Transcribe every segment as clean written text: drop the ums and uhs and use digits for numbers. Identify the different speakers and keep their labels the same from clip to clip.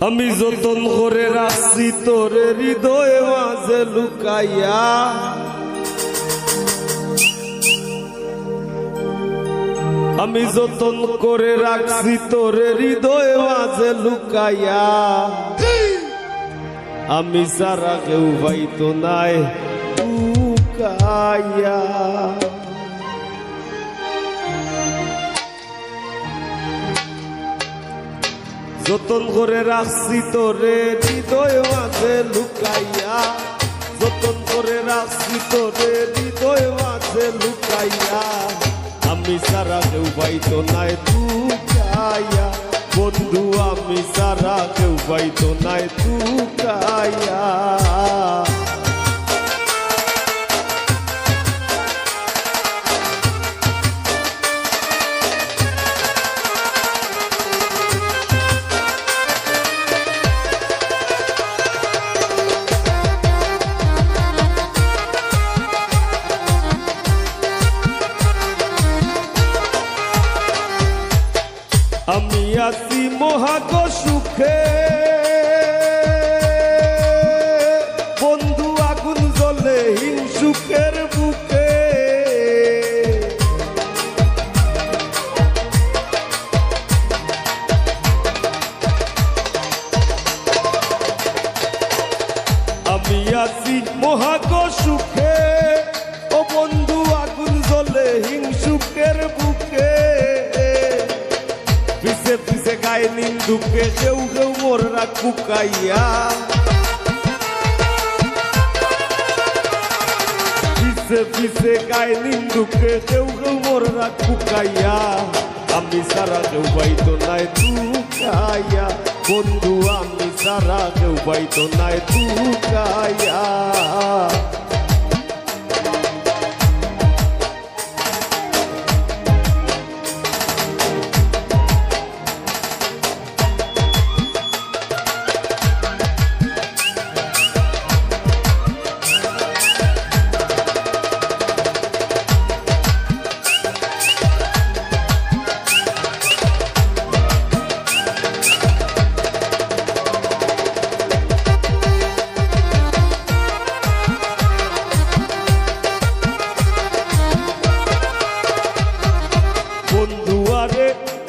Speaker 1: আমি যতন করে রাখছি তোরে হৃদয় মাঝে লুকাইয়া, আমি যতন করে রাখছি তোরে হৃদয় মাঝে লুকাইয়া, আমি সারা কেউ পাইতো নাই লুকাইয়া। যতন করে রাখছি তোরে হৃদয় মাঝে লুকাইয়া, যতন করে রাখছি তোরে হৃদয় মাঝে লুকাইয়া, আমি সারা কেউ পাইতো নাই লুকাইয়া। বন্ধু আমি সারা কেউ পাইতো নাই লুকাইয়া। আমি আছি মহাগ সুখে, বন্ধু আগুন জ্বলে হিংসুকের বুকে। আমি আছি মহাগ সুখে, ও বন্ধু আগুন জ্বলে হিংসুকের বুকে। পিছে পিছে গায়ে নিন্দুকে কেউ কেউ মোররা কুকাইয়া, পিছে পিছে গায়ে নিন্দুকে কেউ কেউ মোররা কুকাইয়া, আমি সারা কেউ পাইতো নাই লুকাইয়া। বন্ধু আমি সারা কেউ পাইতো নাই লুকাইয়া।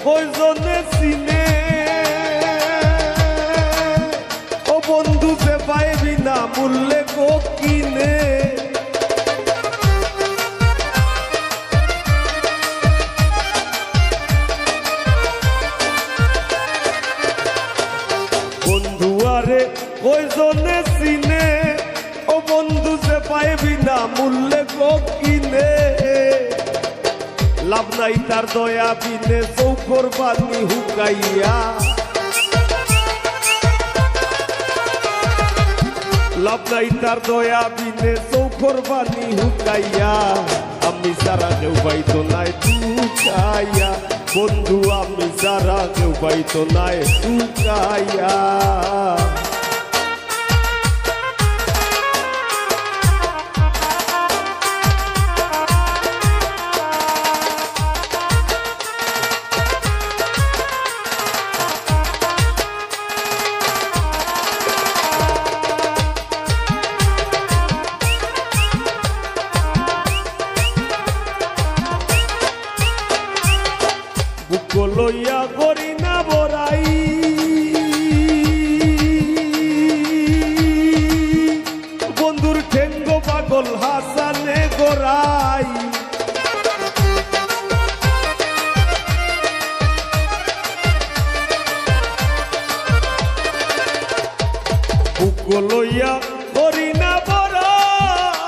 Speaker 1: কয়জনে চিনে, ও বন্ধু যে পাইবি না মূল্যে গো কিনে। বন্ধু আরে কয়জনে চিনে, ও বন্ধু যে পাইবি না মূল্যে গো কিনে। লাভ নাই তার দয়া বিনে চৌকর বানি হুকাইয়া, লাভ নাই তার দয়া বিনে চৌকর বানি হুকাইয়া, আমি সারা কেউ পাইতো নাই লুকাইয়া। বন্ধু আমি সারা কেউ পাইতো নাই লুকাইয়া। বুক লইয়া করি না বড়াই, বন্ধুর ঠেঙ্গ পাগল হাসানে গোড়াই। বুক লইয়া করি না বড়াই,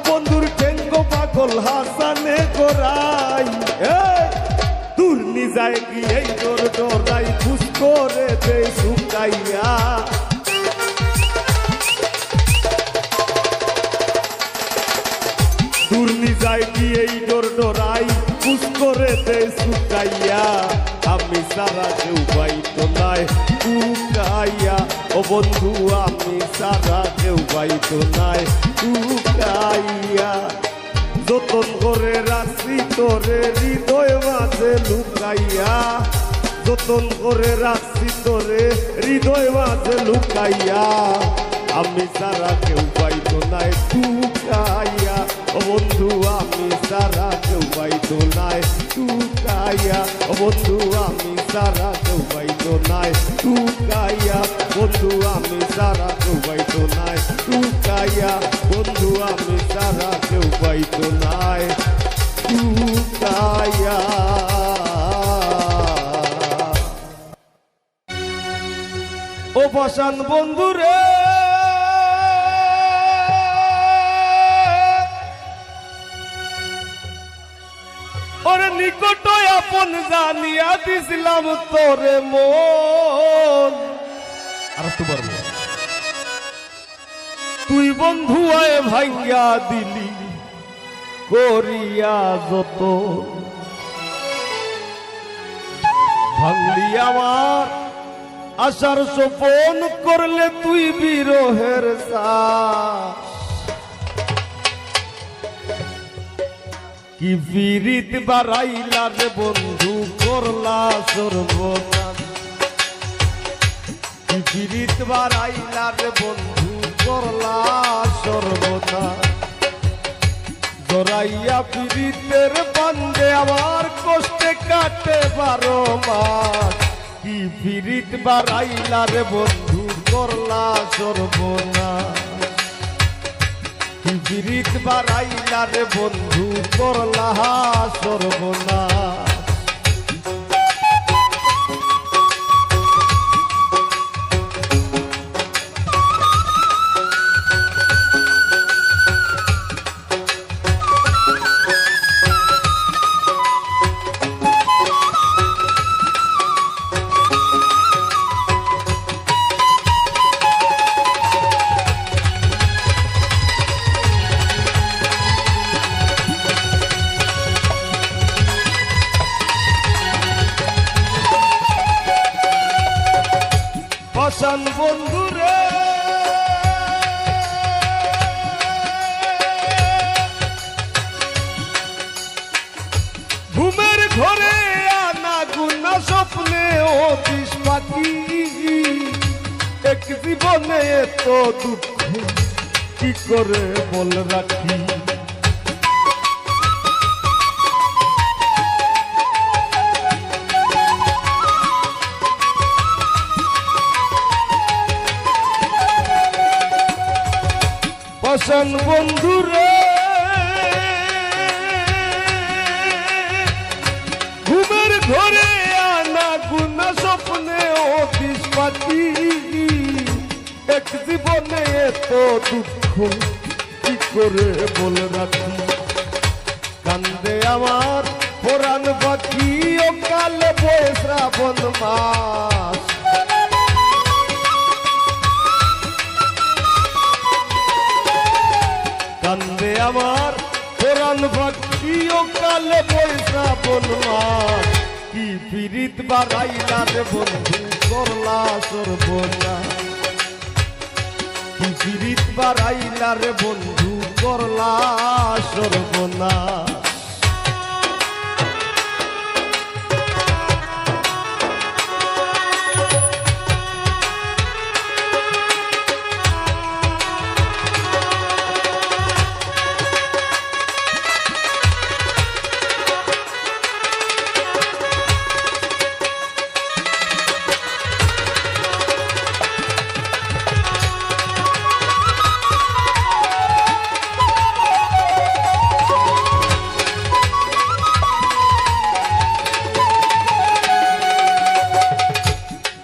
Speaker 1: বন্ধুর ঠেঙ্গ পাগল হাসানে গোড়াই। দূর নিজায় গিয়ে তোর ডরাই খুশ করে দে শুকাইয়া। দূর নিজায় গিয়ে তোর ডরাই খুশ করে দে শুকাইয়া, আমি সারা কেউ পাইতো নাই লুকাইয়া। ও বন্ধু আমি সারা কেউ পাইতো নাই লুকাইয়া। যতন করে রাখছি তোরে হৃদয় মাঝে লুকাইয়া, যতন করে রাখছি তোরে হৃদয় মাঝে লুকাইয়া আমি সারা কেউ পাইতো নাই টুকাইয়া ও বন্ধু আমি সারা কেউ পাইতো নাই টুকাইয়া ও বন্ধু আমি সারা কেউ পাইতো নাই টুকাইয়া বন্ধু আমি সারা কেউ পাইতো নাই টুকাইয়া বন্ধু আমি সারা কেউ পাইতো নাই টুকাইয়া। ও বসান বন্ধুরে ওরে নিকট আপন জানিয়া দিছিলাম তোরে মন আর তো পারবো তুই বন্ধু আয় ভাঙ্গা দিলি করিয়া যত ভাঙলি আমার আশার সোপন করলে তুই বিরহের শ্বাস কি বিরিত বাড়াইলা রে বন্ধু করলা সর্বনাশ কি বিরিত বাড়াইলা রে বন্ধু করলা সর্বনাশ জড়াইয়া পীড়িতের বান্ধে আমার কষ্টে কাটে 12 মাস কি পীড়িত বাড়াইলা রে বন্ধু করলা সর্বনাশ কি পীড়িত বাড়াইলা রে বন্ধু করলা সর্বনাশ। বসান বন্ধুরে ঘুমের ঘরে আনা গুনা স্বপ্নে অতিশ পাখি এক জীবনে এত দুঃখ কি করে বল রাখি বসান বন্ধুরে ঘুমের ঘরে আনা গুনা স্বপ্নে অতিশ পাখি এক জীবনে এত দুঃখ কি করে বল রাখি কান্দে আমার পুরাণ পাখি ও কালে বয়ে শ্রাবণ মাস কান্দে আমার পুরাণ পাখি ও কালে বয়ে শ্রাবণ মাস কি পীড়িত বাড়াইলা রে বন্ধু করলা সর্বনাশ কি পীড়িত বাড়াইলা রে বন্ধু করলা সর্বনাশ।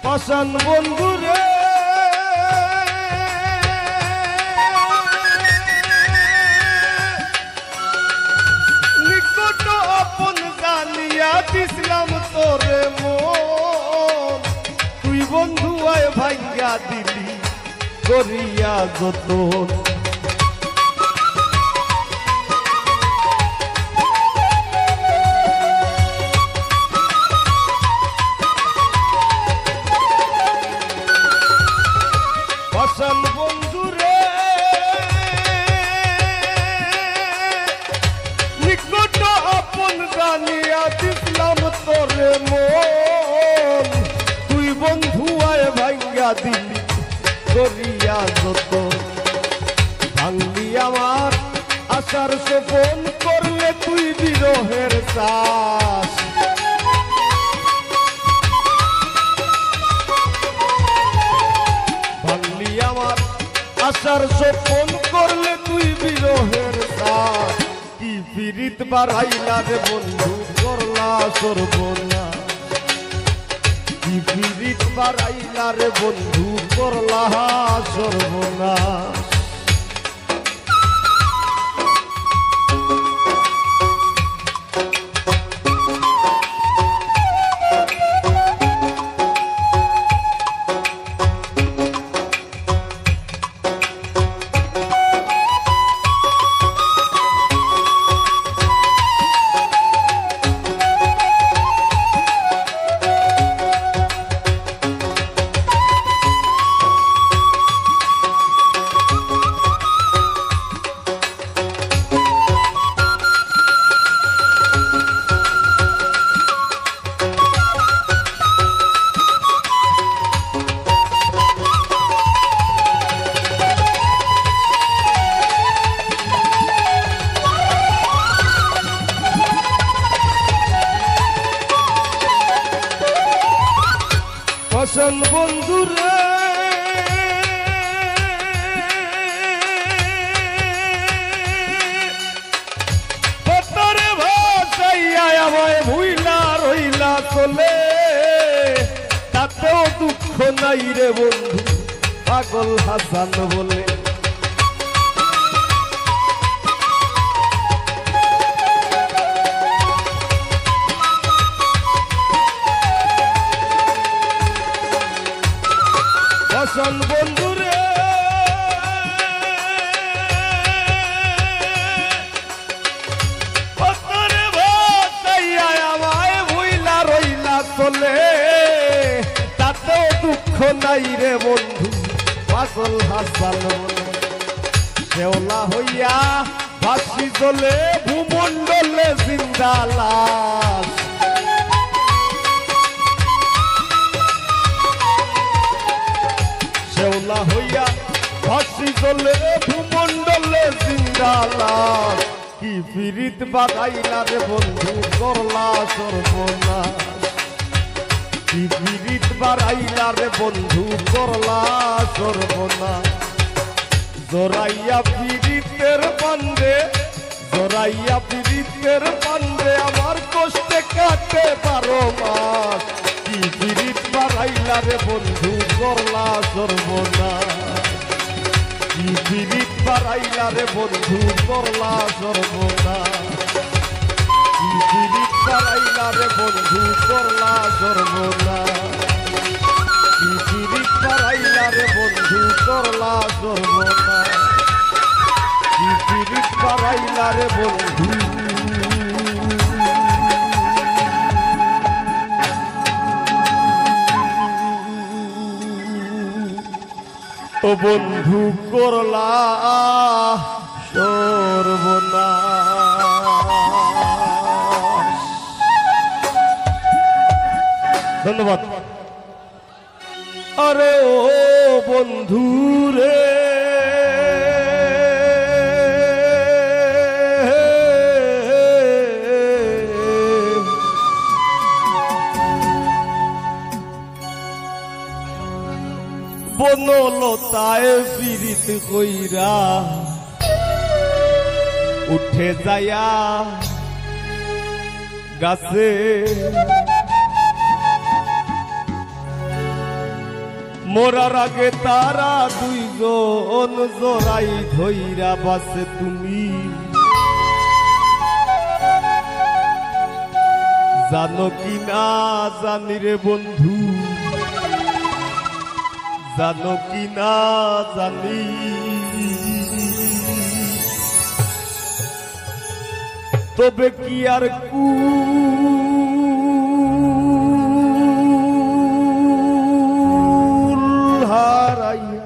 Speaker 1: বসান বন্ধুরে নিকট আপন জানিয়া দিছিলাম তোরে মন তুই বন্ধু আয় ভাঙ্গা দিলি করিয়া যতন বসান বন্ধুরে নিকট আপন জানিয়া দিছিলাম তোরে মন দিন করিয়া যত ভাঙলি আমার আশার স্বপন করলে তুই বিরহের চাষ ভাঙলি আমার আশার স্বপন করলে তুই বিরহের চাষ কি পীড়িত বাড়াইলা রে বন্ধু করলা সর্বনাশ কি পীড়িত বাড়াইলা রে বন্ধু করলা সর্বনাশ ফসল বন্ধুরে ভাষাইয়া আমায় ভুইলা রইলা চলে তাতেও দুঃখ নাই রে বন্ধু পাগল হাসান বলে ফসল বন্ধুরে ভাষাইয়া আমায় ভুইলা রইলা চলে তাতেও দুঃখ নাই রে বন্ধু পাগল হাসান বলে শেওলা হইয়া ভাসি চলে ভূমণ্ডলে জিন্দা লাশ শেওলা হইয়া ভাসি চলে ভূমণ্ডলে জিন্দা লাশ কি পীড়িত বাড়াইলা রে বন্ধু করলা সর্বনাশ কি পীড়িত বাড়াইলা রে বন্ধু করলা সর্বনাশ জোরাইয়া পীড়িতের পান্ডে জোরাইয়া পীড়িতের পান্ডে আমার কষ্টে কাটে 12 মাস কি পীড়িত বাড়াইলা রে বন্ধু করলা সর্বনাশ কি পীড়িত বাড়াইলা রে বন্ধু করলা সর্বনাশ কি পীড়িত বাড়াইলা রে বন্ধু করলা সর্বনাশ কি পীড়িত বাড়াইলা রে বন্ধু করলা সর্বনাশ কি পীড়িত বাড়াইলা রে বন্ধু ও বন্ধু করলা সর্বনাশ। ধন্যবাদ। আরে ও বন্ধু রে বনলতায় পীড়িত কইরা উঠে যায়া গাছে মোরার আগে তারা দুইজন জোড়াই ধইরা বাসে তুমি জানো কি না জানি রে বন্ধু জানো কি না জানি তবে কি আর কুল হারাইয়া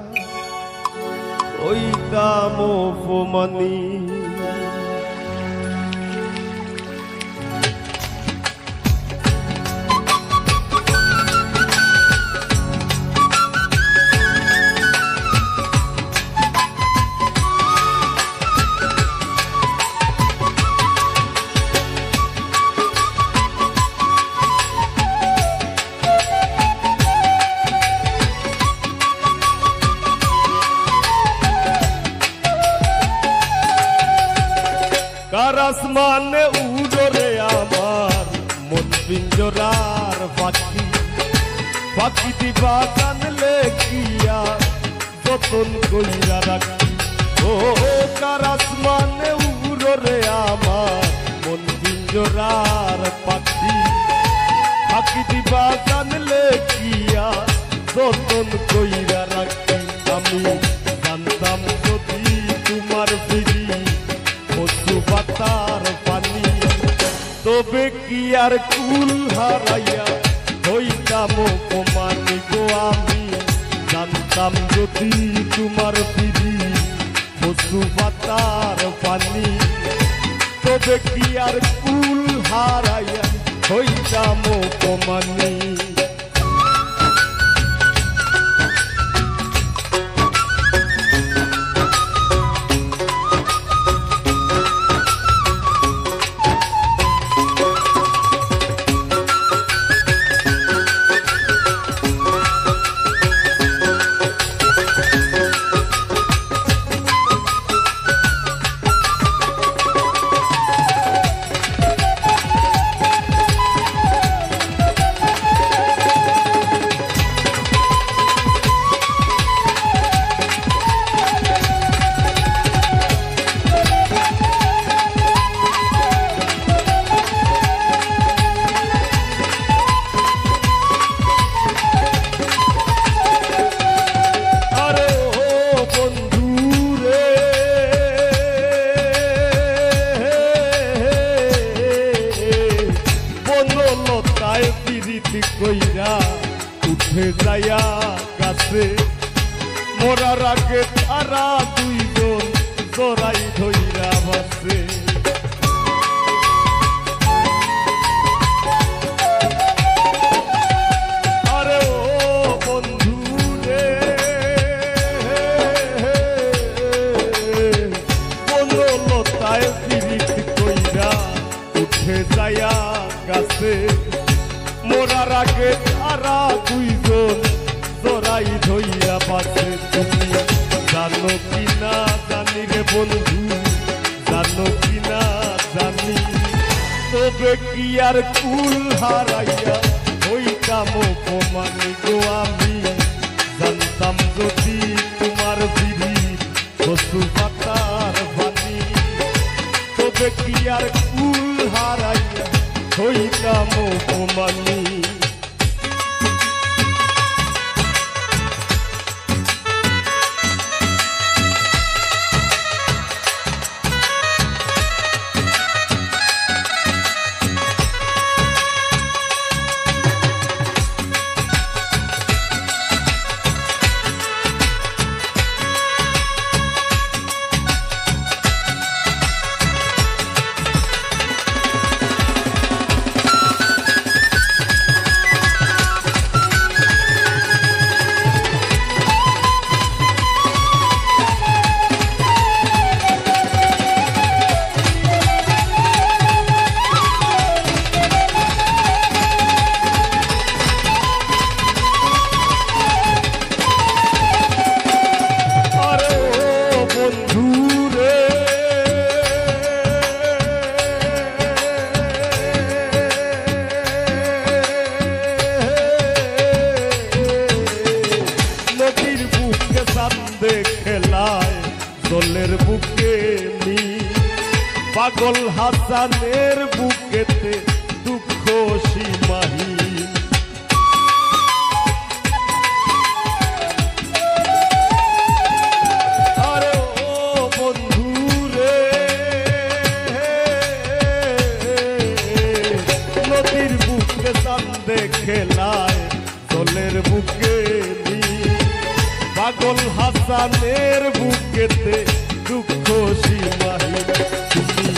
Speaker 1: ওই দাম অপমানি পিঞ্জরার পাখি পাখি দিবা জানলে কিয়া যতন কইরা রাখি ও কার আসমানে উড়রে আমার মন পিঞ্জরার পাখি পাখি দিবা জানলে কিয়া যতন কইরা রাখি আমি জানতাম যদি তোমার ফিরি পশু পাতার পানি তবে কি আর কুল হারাইয়া হইতাম অপমানি গো আমি জানতাম যদি তোমার ফিরি পশু পাতার পানি তবে কি আর কুল হারাইয়া হইতাম অপমানি কইরা উঠে যায়া গাছে মোরার আগে তারা দুইজন জোড়াই ধইরা বাসে আরে ও বন্ধু রে বনলতায় পিরিত কইরা উঠে যায়া গাছে মোরার আগে তারা দুইজন জোড়াই ধইয়া পাশে তুমি জানো কি না জানি রে বন্ধু জানো কি না জানি তবে কি আর কুল হারাইয়া হইতাম অপমানি গো আমি জানতাম যদি তোমার বিড়ি পশু পাতার পানি তবে কি আর কুল হারাইয়া হইতাম অপমানি খেলায় দলের বুকে মি পাগল হাসানের বুকেতে দুঃখ সীমাহীন আরে ও বন্ধু রে নদীর বুকে চান্দে খেলায় দলের বুকে মি পাগল হাসানের বুকেতে দুঃখ সীমাহীন তুমি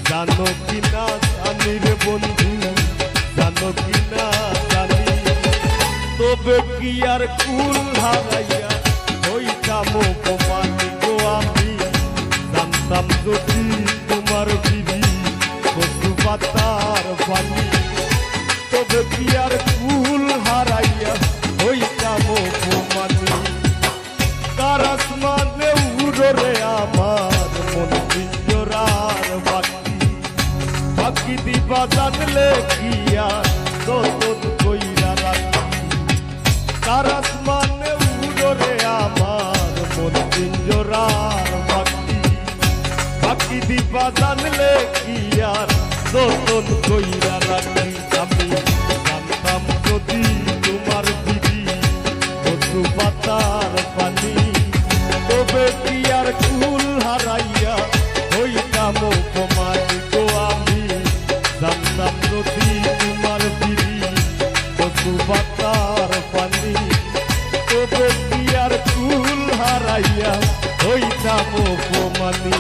Speaker 1: জানো কি না জানি রে বন্ধু জানো কি না জানি তবে কি আর কুল হারাইয়া হইতাম অপমানি গো আমি জানতাম যদি তোমার বিধি পশু পাতার পানি তবে কি আর কুল হারাইয়া হইতাম অপমানি কার আসমানে উড়রে আমার মন পিঞ্জরার পাখি পাখি দিবা জানলে কিয়া যতন কইরা রাখি আমি জানতাম যদি তোমার দিদি কচু পাতার পানি তবে কি আর কুল হারাইয়া হইতাম অপমান গো আমি জানতাম যদি তোমার দিদি কচু পাতার পানি তবে কি আর কুল হারাইয়া হইতাম অপমানী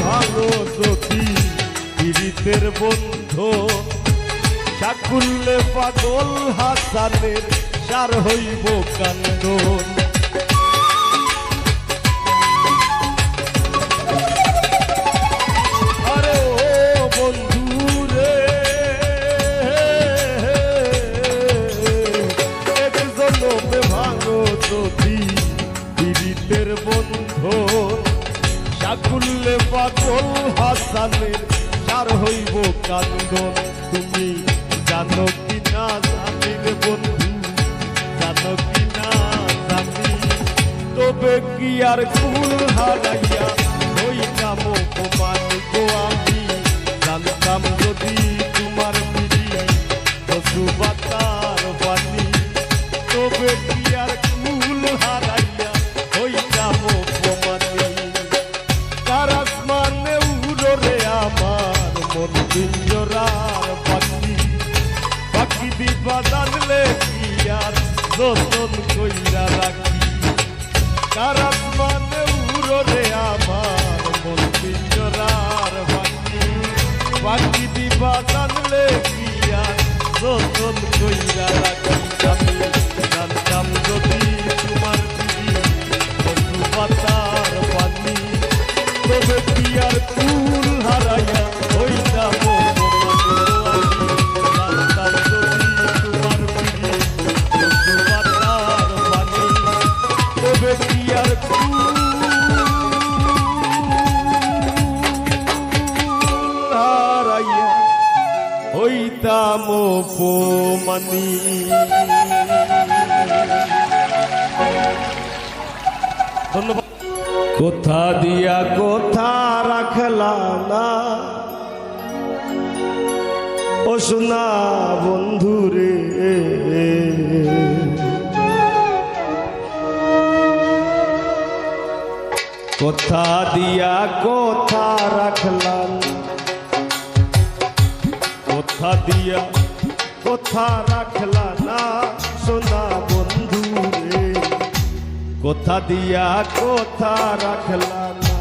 Speaker 1: ভালো যদি পীড়িতের বন্ধু সাকুল্যে পাগল হাসানের সার হইব কান্দন আরে ও বন্ধু রে এক জনমে ভালো যদি পীড়িতের বন্ধু সাকুল্যে পাগল হাসানের সার হইব কান্দন তুমি জানো কি না জানি রে বন্ধু জানো কি না জানি তবে কি আর কুল হারাইয়া হইতাম অপমান গো আমি জানতাম যদি তোমার দিদি কচু পাতার পানি তবে কি আর কুল হারাইয়া হইতাম অপমানী আসমানে উড়ে আমার মন পিঞ্জরার পাখি পাখি দিবা জানলে কি আর যতন কইরা রাখি কার আসমানে উড়ে আমার মন পিঞ্জরার পাখি পাখি দিবা জানলে কি আর যতন কইরা রাখি আমি জানতাম যদি তোমার দিদি কচু পাতার পানি তবে কি আর কুল হারাইয়া হইতাম জানতাম যদি তোমার দিদি কচু পাতার পানি তবে কি আর কুল হারাইয়া হইতাম অপমানী ধন্যবাদ কোথা দিয়া কোথা রাখলা না ও সোনা বন্ধু রে কোথা দিয়া কোথা রাখলা কোথা দিয়া কোথা রাখলা না সোনা বন্ধু রে কোথা দিয়া কোথা রাখলা না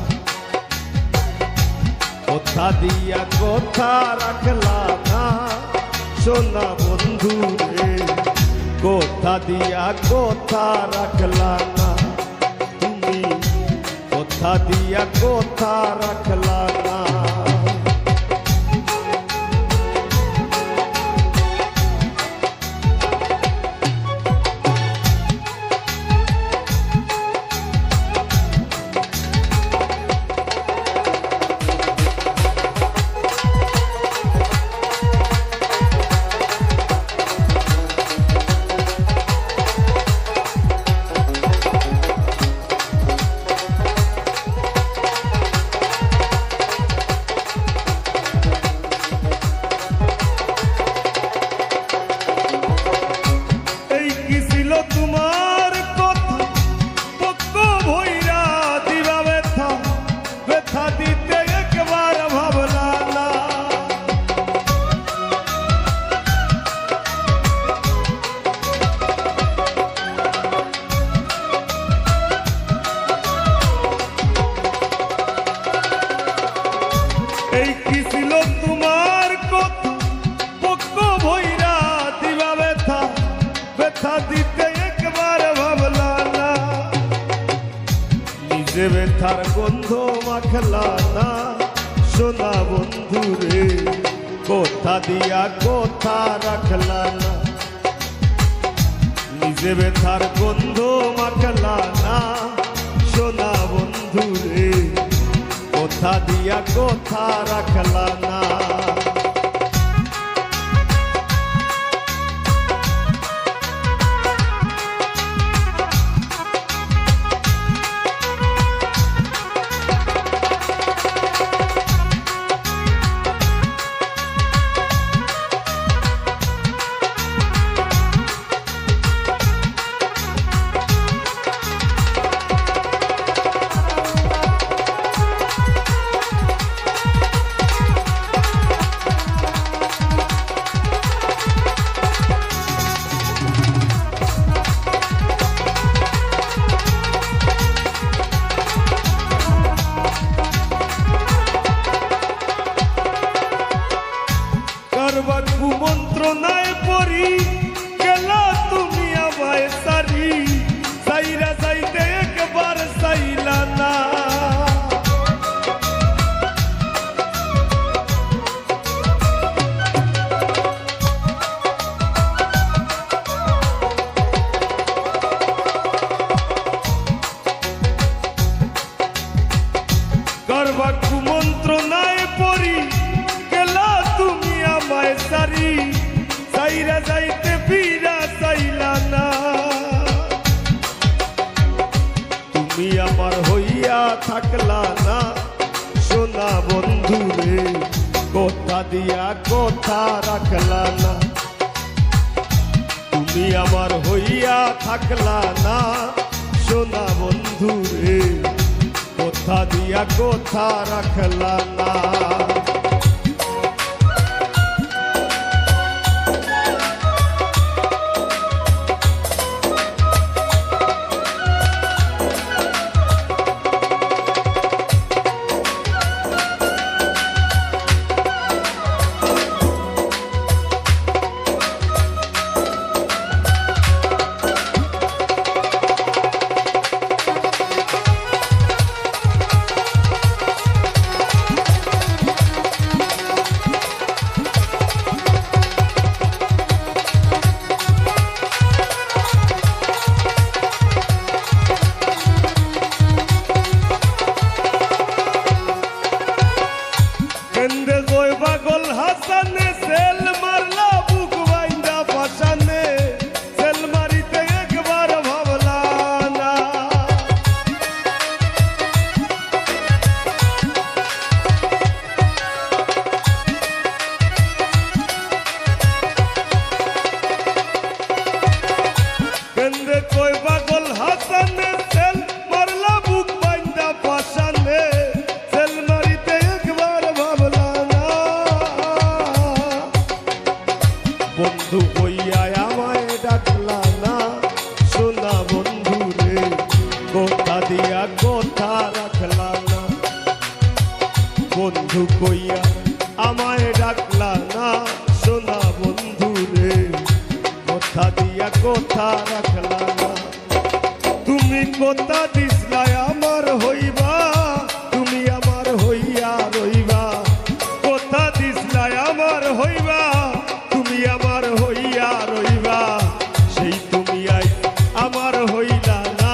Speaker 1: কোথা দিয়া কোথা রাখলা না সোনা বন্ধু রে কোথা দিয়া কোথা রাখলা না তুমি কোথা দিয়া কোথা রাখলা না এই কি ছিল তোমার কথা পক্ষ ভৈরা দিবা ব্যথা ব্যথা দিতে একবার ভাবলা না নিজে ব্যথার গন্ধ মাখলা না সোনা বন্ধু রে কথা দিয়া কথা রাখলা না নিজে ব্যথার গন্ধ মাখলা না সোনা বন্ধু রে কথা দিয়া কথা রাখলা না কুমন্ত্রণায় পড়ি গেলা তুমি আমায় সারি সাইরা যাইতে একবার সাইলা না করবা কুমন্ত্রণায় পড়ি গেলা তুমি আমায় সারি সাইরা যাইতে ফিরা চাইলা না তুমি আমার হইয়া থাকলা না সোনা বন্ধু রে কথা দিয়া কথা রাখলা না তুমি আমার হইয়া থাকলা না সোনা বন্ধু রে কথা দিয়া কথা রাখলা না বন্ধু হইয়া আমায় ডাকলা না সোনা বন্ধু রে কথা দিয়া কথা রাখলা না বন্ধু কইয়া আমায় ডাকলা না সোনা বন্ধু রে কথা দিয়া কথা রাখলা না তুমি কথা দিসলাই আমার হইবা তুমি আমার হইয়া রইবা কথা দিসলাই আমার হইবা তুমি আমার হইয়া রইবা সেই তুমি আই আমার হইলা না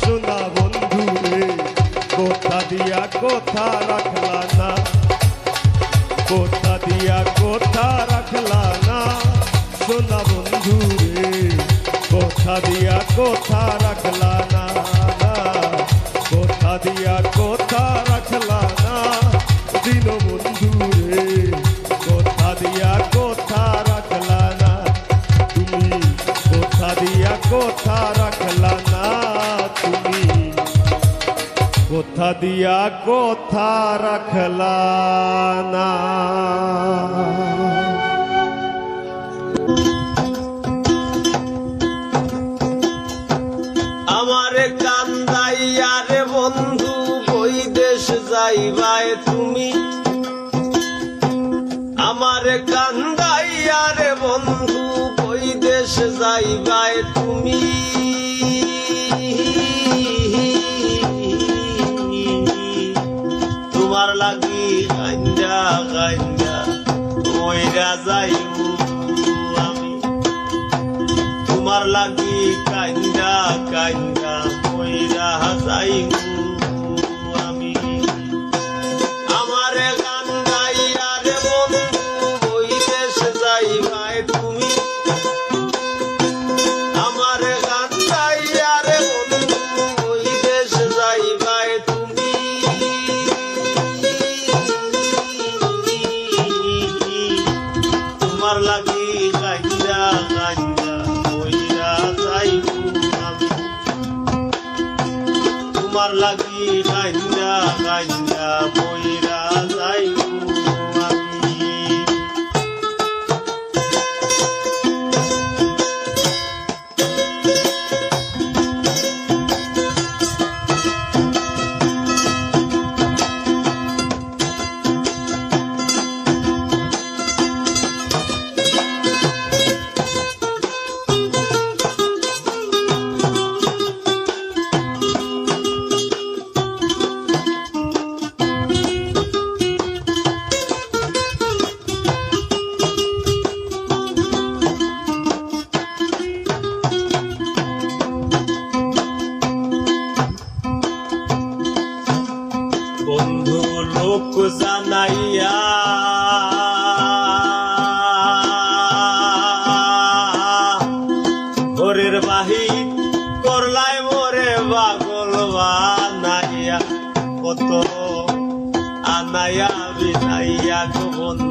Speaker 1: সোনা বন্ধু রে কথা দিয়া কথা রাখলা না কথা দিয়া কথা রাখলা না সোনা বন্ধু রে কথা দিয়া কথা রাখলা না কথা দিয়া কথা রাখলা না দিন বন্ধু রে কথা দিয়া কথা রাখলা না তুমি কথা দিয়া কথা রাখলা না তুমি কথা দিয়া কথা রাখলা না
Speaker 2: আমারে কান্দাইয়া রে বন্ধু কই দেশ যাইবাই তুমি বন্ধু কই দেশ যাইবাই তুমি তোমার লাগি গাঞ্জা গাঞ্জা মইরা যাইবো আমি তোমার লাগি কান্দা কান্দা মইরা যাইবো আমি আমারে কান্দাইয়া রে বন্ধু ওই দেশ যাইবাই তুমি আমারে কান্দাইয়া রে বন্ধু ওই দেশ যাইবাই তুমি তোমার লাগি কান্দা কান্দা মইরা যাইবো আমি তোমার লাগি কান্দা কান্দা মইরা যাইবো আমি বন্ধু লোক জানাইয়া ঘরের বাহির করলাই মোরে পাগল বানাইয়া কত আনাইয়া বিনাইয়া গো বন্ধু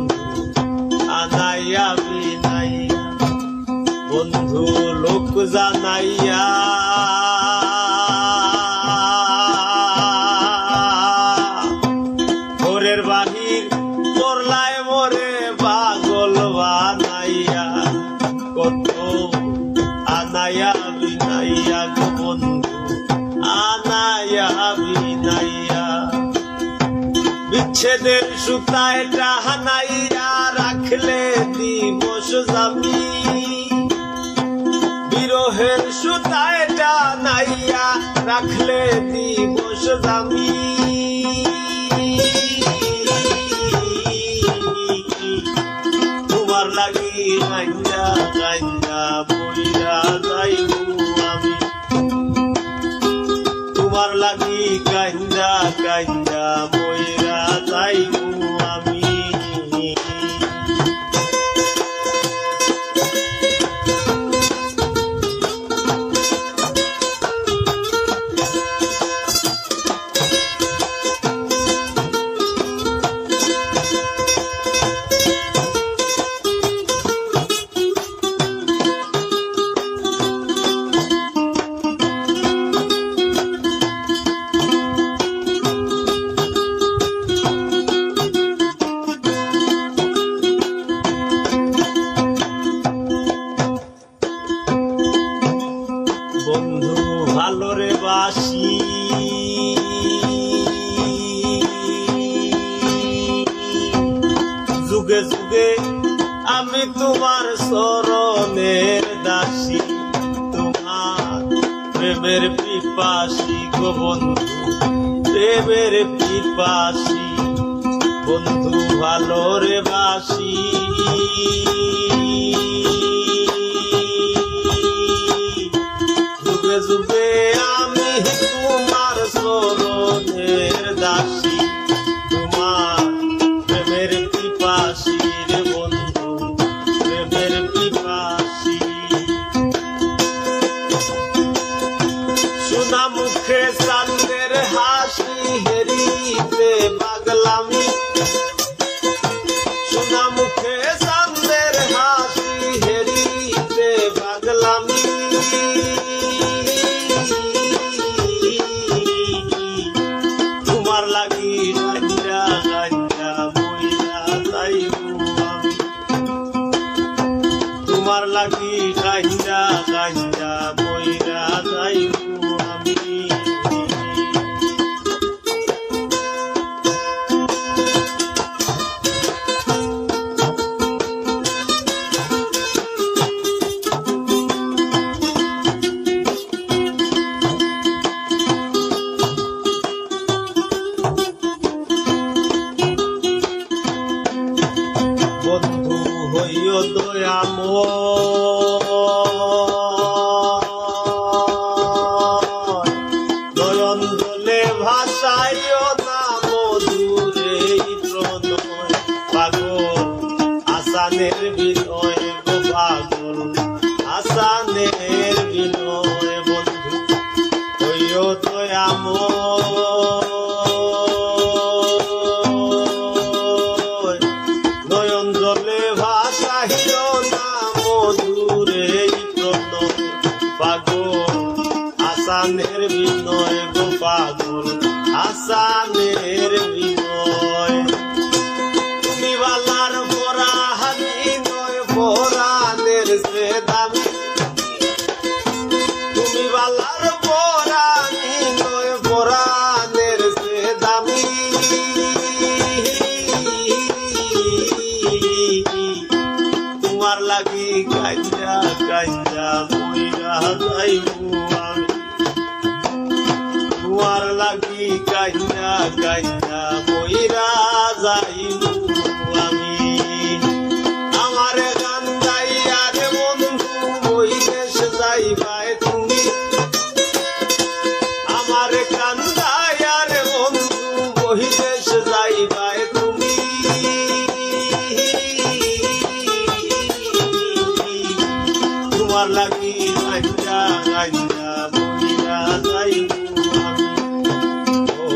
Speaker 2: আনাইয়া বিনাইয়া বন্ধু লোক জানাইয়া ঘরের বাহির করলাই মোরে পাগল বানাইয়া কত আনাইয়া বিনাইয়া গো বন্ধু আনাইয়া বিনাইয়া বিচ্ছেদের সুতায় টাহানাইয়া রাখলে দিবস যাবি বিরহের সুতায় টানাইয়া রাখলে দিবস যাবি তোমার লাগি কান্দা কান্দা মইরা যাইবো আমি তোমার লাগি কান্দা কান্দা মইরা যাইবো আমি বন্ধু ভালো রে বাসি যুগে যুগে আমি তোমার চরণের দাসী তোমার প্রেমের পিপাসী গো বন্ধু প্রেমের পিপাসী বন্ধু ভালো রে বাসি যুগে যুগে আমি তোমার চরণের দাসী তোমার প্রেমের পিপাসী রে বন্ধু প্রেমের পিপাসী সোনা মুখে চাঁদের হাসি হেরিতে পাগলামি সোনা মুখে চাঁদের হাসি হেরি হইও দয়াময় নয়ন জলে ভাসাইও না মধুরে প্রণয় পাগল আসানের বিনয় গো পাগল আসানের বিনয় বন্ধু হইও দয়াময় নয়ন জলে ভাসাইও না মধুরে প্রণয় পাগল আসানের বিনয় গো পাগল আসানের বিনয় তুমি বালার পরাহানি নয় পরাণের সে দামি তুমি বালার পরাণি নয় পরাণের সে দামি তোমার লাগি কাইজা কাইজা মইরা যাইবো আমি তোমার লাগি কাইজা কাইজা মইরা যাইবো আমি আমারে গান গাইয়া রে বন্ধু ওই দেশ যাইবাই তুমি আমারে গান গাইয়া রে বন্ধু ওই দেশ যাইবাই তুমি তোমার লাগি গাঞ্জা গাঞ্জা মইরা যাইবো আমি ও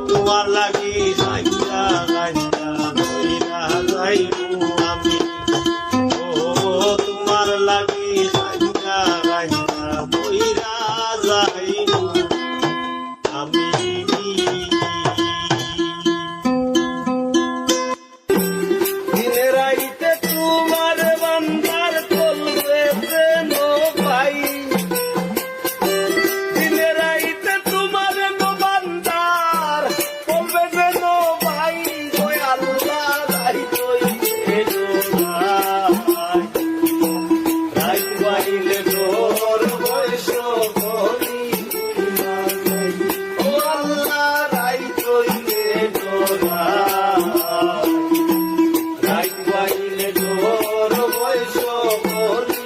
Speaker 2: তোমার লাগি গাঞ্জা গাঞ্জা মইরা যাইবো আমি ও তোমার লাগি গাঞ্জা গাঞ্জা মইরা যাইবো আমি দিনে রাইতে তোমার বান্দার চলবে প্রেম ভাই দিনে রাইতে তোমার বান্দার চলবে প্রেম ভাই ওই আল্লাহ রাই কইতে রাই বাইলে তোর বয়স করি ও আল্লাহ রাই কইতে রাই বাইলে তোর বয়স করি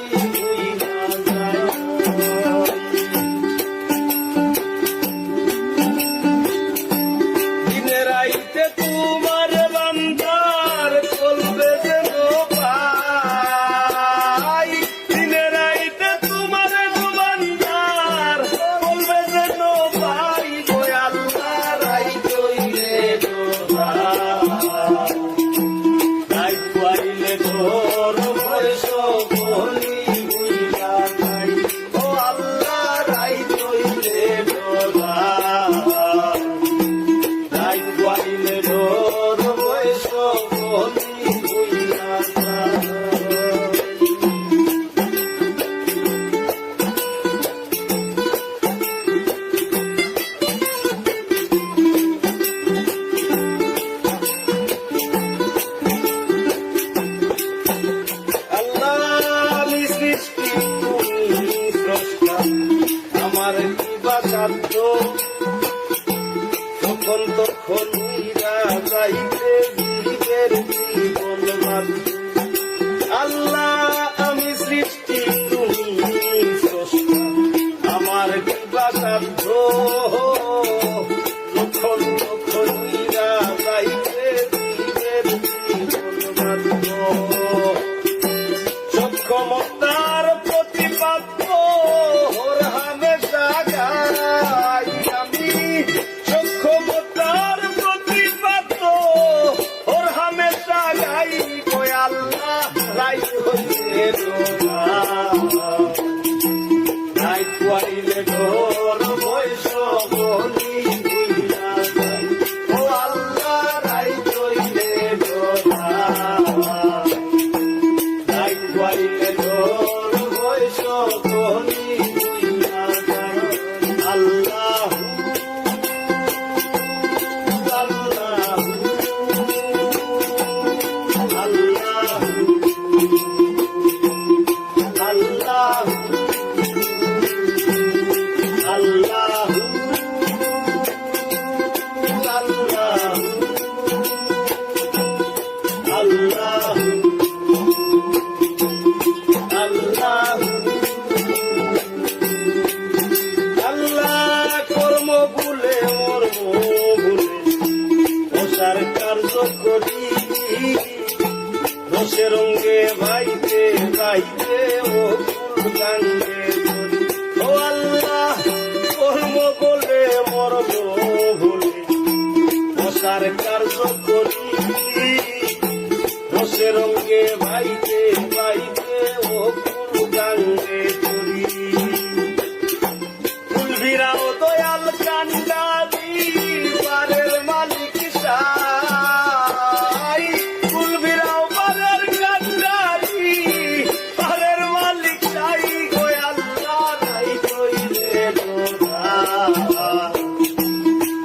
Speaker 2: দিনে রাইতে তোমার বান্দার চলবে যেন ভাই দিনে রাইতে তোমার বান্দার চলবে যেন ভাই ওই আল্লাহ রাই কইলে রাই পাইলে তোর বয়স বলি বুইলা নাই ও আল্লাহ রাই কইলে রাই পাইলে তোর বয়স বলি বুইলা নাই আল্লাহ আমি সৃষ্টি তুমি স্রষ্টা আমার কিবা সাধ্য যখন তখন হইরা যাইতে জীবের জীবন মাধ্য আল্লাহ আমি সৃষ্টি তুমি স্রষ্টা আমার কিবা সাধ্য যখন তখন হইরা যাইতে জীবের জীবন মাধ্য সক্ষমতার প্রতিপাদ্য ওর হামেশা গাই আমি সক্ষমতার প্রতিপাদ্য ওর হামেশা গাই ওই আল্লাহ রাই হইতে রাই পাইলে তোর বয়স বলি বুইলা যাই ও আল্লাহ রাই কইলে রাই পাইলে তোর বয়স বলি বুইলা যাই আল্লাহ আল্লাহ আল্লাহ আল্লাহ আল্লাহ আল্লাহ আল্লাহ রসে রঙ্গে ভাইতে ভাইতে ও ফুল গাঙ্গে ধরি ও আল্লাহ কর্ম বলে মরদ ভুলে মশার কার্য করি রসে রঙ্গে ভাইতে ভাইতে ও ফুল গাঙ্গে ধরি ফুল ভিড়াও দয়াল কান্ডারি বারের মালিক সাই ফুল ভিড়াও বারের কান্ডারি বারের মালিক সাই গো আল্লাহ রাই কইলে ডোরা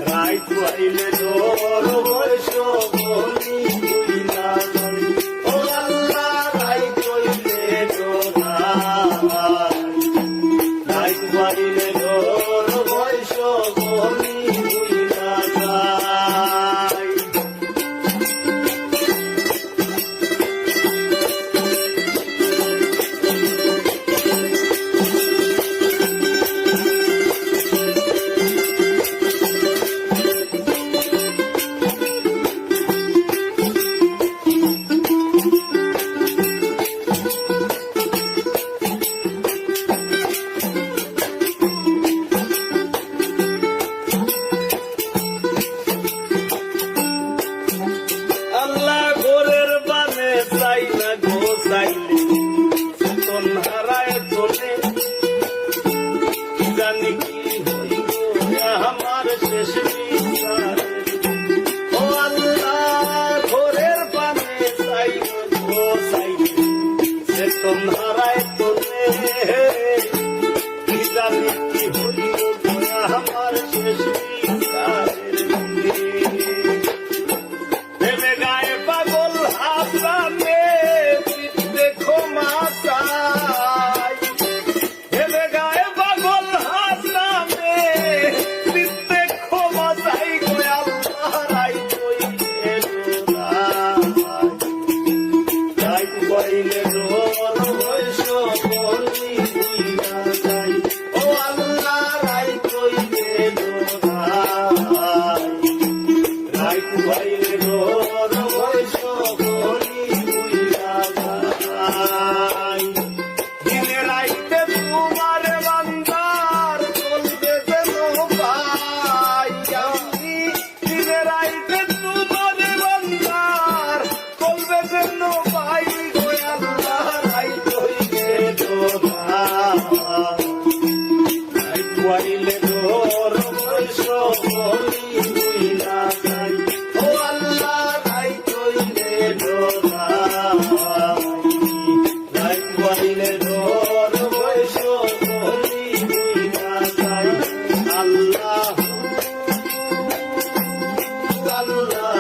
Speaker 2: রাই কইলে ডোর বয়স বলি কইলা ও আল্লাহ রাই কইলে ডোরা রাই কইলে ডোর বয়স বলি কইলা আল্লাহ ঘোরের বানে চাই না গো চাইলে চেতন হারায় চলে জানি কি হইব আমার শেষ বিচার ও আল্লাহ ঘোরের বানে চাই না গো চাইলে চেতন হারায় চলে জানি কি হইব আমার শেষ বিচার ভেবে গায়ে পাগল হাসানে দেখো মাসাই ভেবে গায়ে পাগল হাসানে দেখো মাসাই গো আল্লাহ রাই কইলে রাই কইলে রোর বয়স বলি কইলা যাই ও আল্লাহ রাই কইলে রাই কইলে রোর বয়স বলি কইলা যাই দিনে রাইতে তোমার বান্দার চলবে যেন পাই আমি দিনে রাইতে তোমার বান্দার চলবে যেন পাই গো আল্লাহ রাই কইলে রাই কইলে রোর বয়স বলি কইলা যাই ও আল্লাহ রাই কইলে রাই কইলে রোর বয়স বলি কইলা যাই আল্লাহ আল্লাহ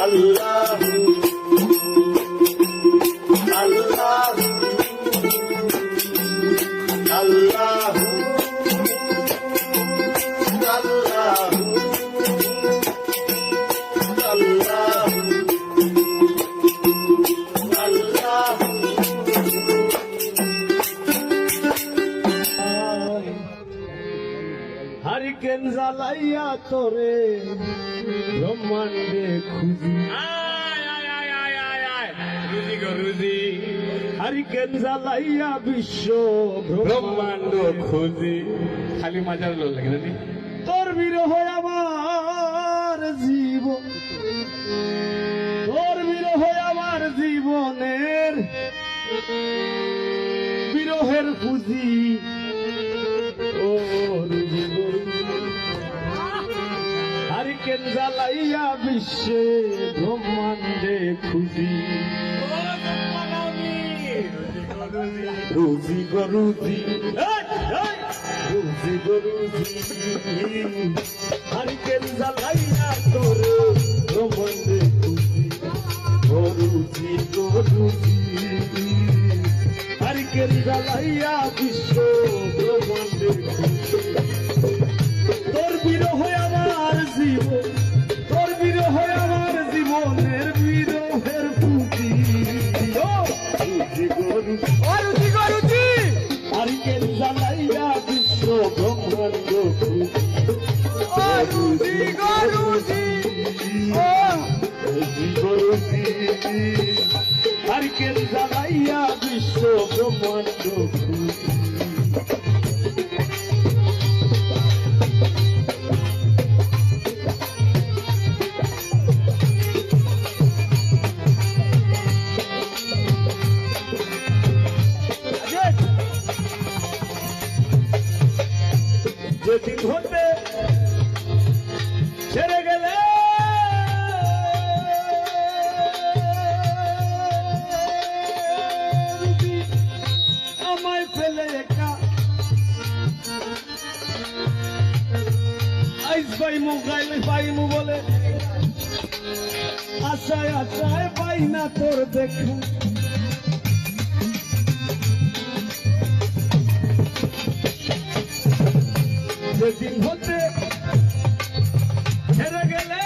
Speaker 2: আল্লাহ আল্লাহ আল্লাহ হারিকেন জ্বালাইয়া তোরে ব্রহ্মাণ্ডে খুঁজি হারিকেন জ্বালাইয়া বিশ্ব ব্রহ্মাণ্ড খুঁজি
Speaker 3: খালি মাজার লোক লাগে জানি
Speaker 2: তোর বিরহ আমার জীবন তোর বিরহ আমার জীবনের বিরহের পুঁজি ওর হারিকেন জ্বালাইয়া বিশ্বে ব্রহ্মাণ্ডে খুঁজি রুজি গো রুজি রুজি গো রুজি হারিকেন জ্বালাইয়া তোর ব্রহ্মাণ্ডে খুঁজি ও রুজি গো রুজি হারিকেন জ্বালাইয়া বিশ্ব ব্রহ্মাণ্ডে খুঁজি তোর বিরহ আমার জীবন তোর বিরহ আমার জীবনের বিরহের পুঁজি রুজি গো রুজি হারিকেন জ্বালাইয়া বিশ্ব ব্রহ্মাণ্ড রুজি গো রুজি
Speaker 1: জ্বালাইয়া বিশ্ব ব্রহ্মাণ্ড যেদিন হতে ছেড়ে গেলে আমায় ফেলে একা আইস পাইমু গাইলে পাইমু বলে আশায় আশায় পাই না তোর দেখা যেদিন হতে ছেড়ে গেলে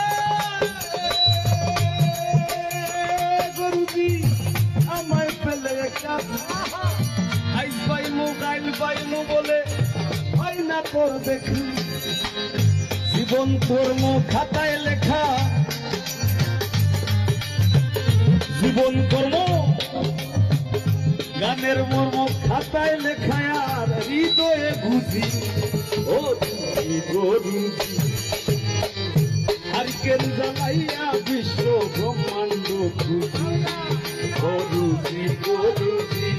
Speaker 1: গরুজি আমায় ফেলে একা আইস পাইমু গাইল পাইমু বলে হয় না তোর দেখি জীবন তোর মুখ খাতায় লেখা জীবন কর্ম গানের মর্ম খাতায় লেখা আর হৃদয়ে বুঝি ও গরুজি হারিকেন জ্বালাইয়া বিশ্ব ব্রহ্মাণ্ড খুঁজি গরুজি গরুজি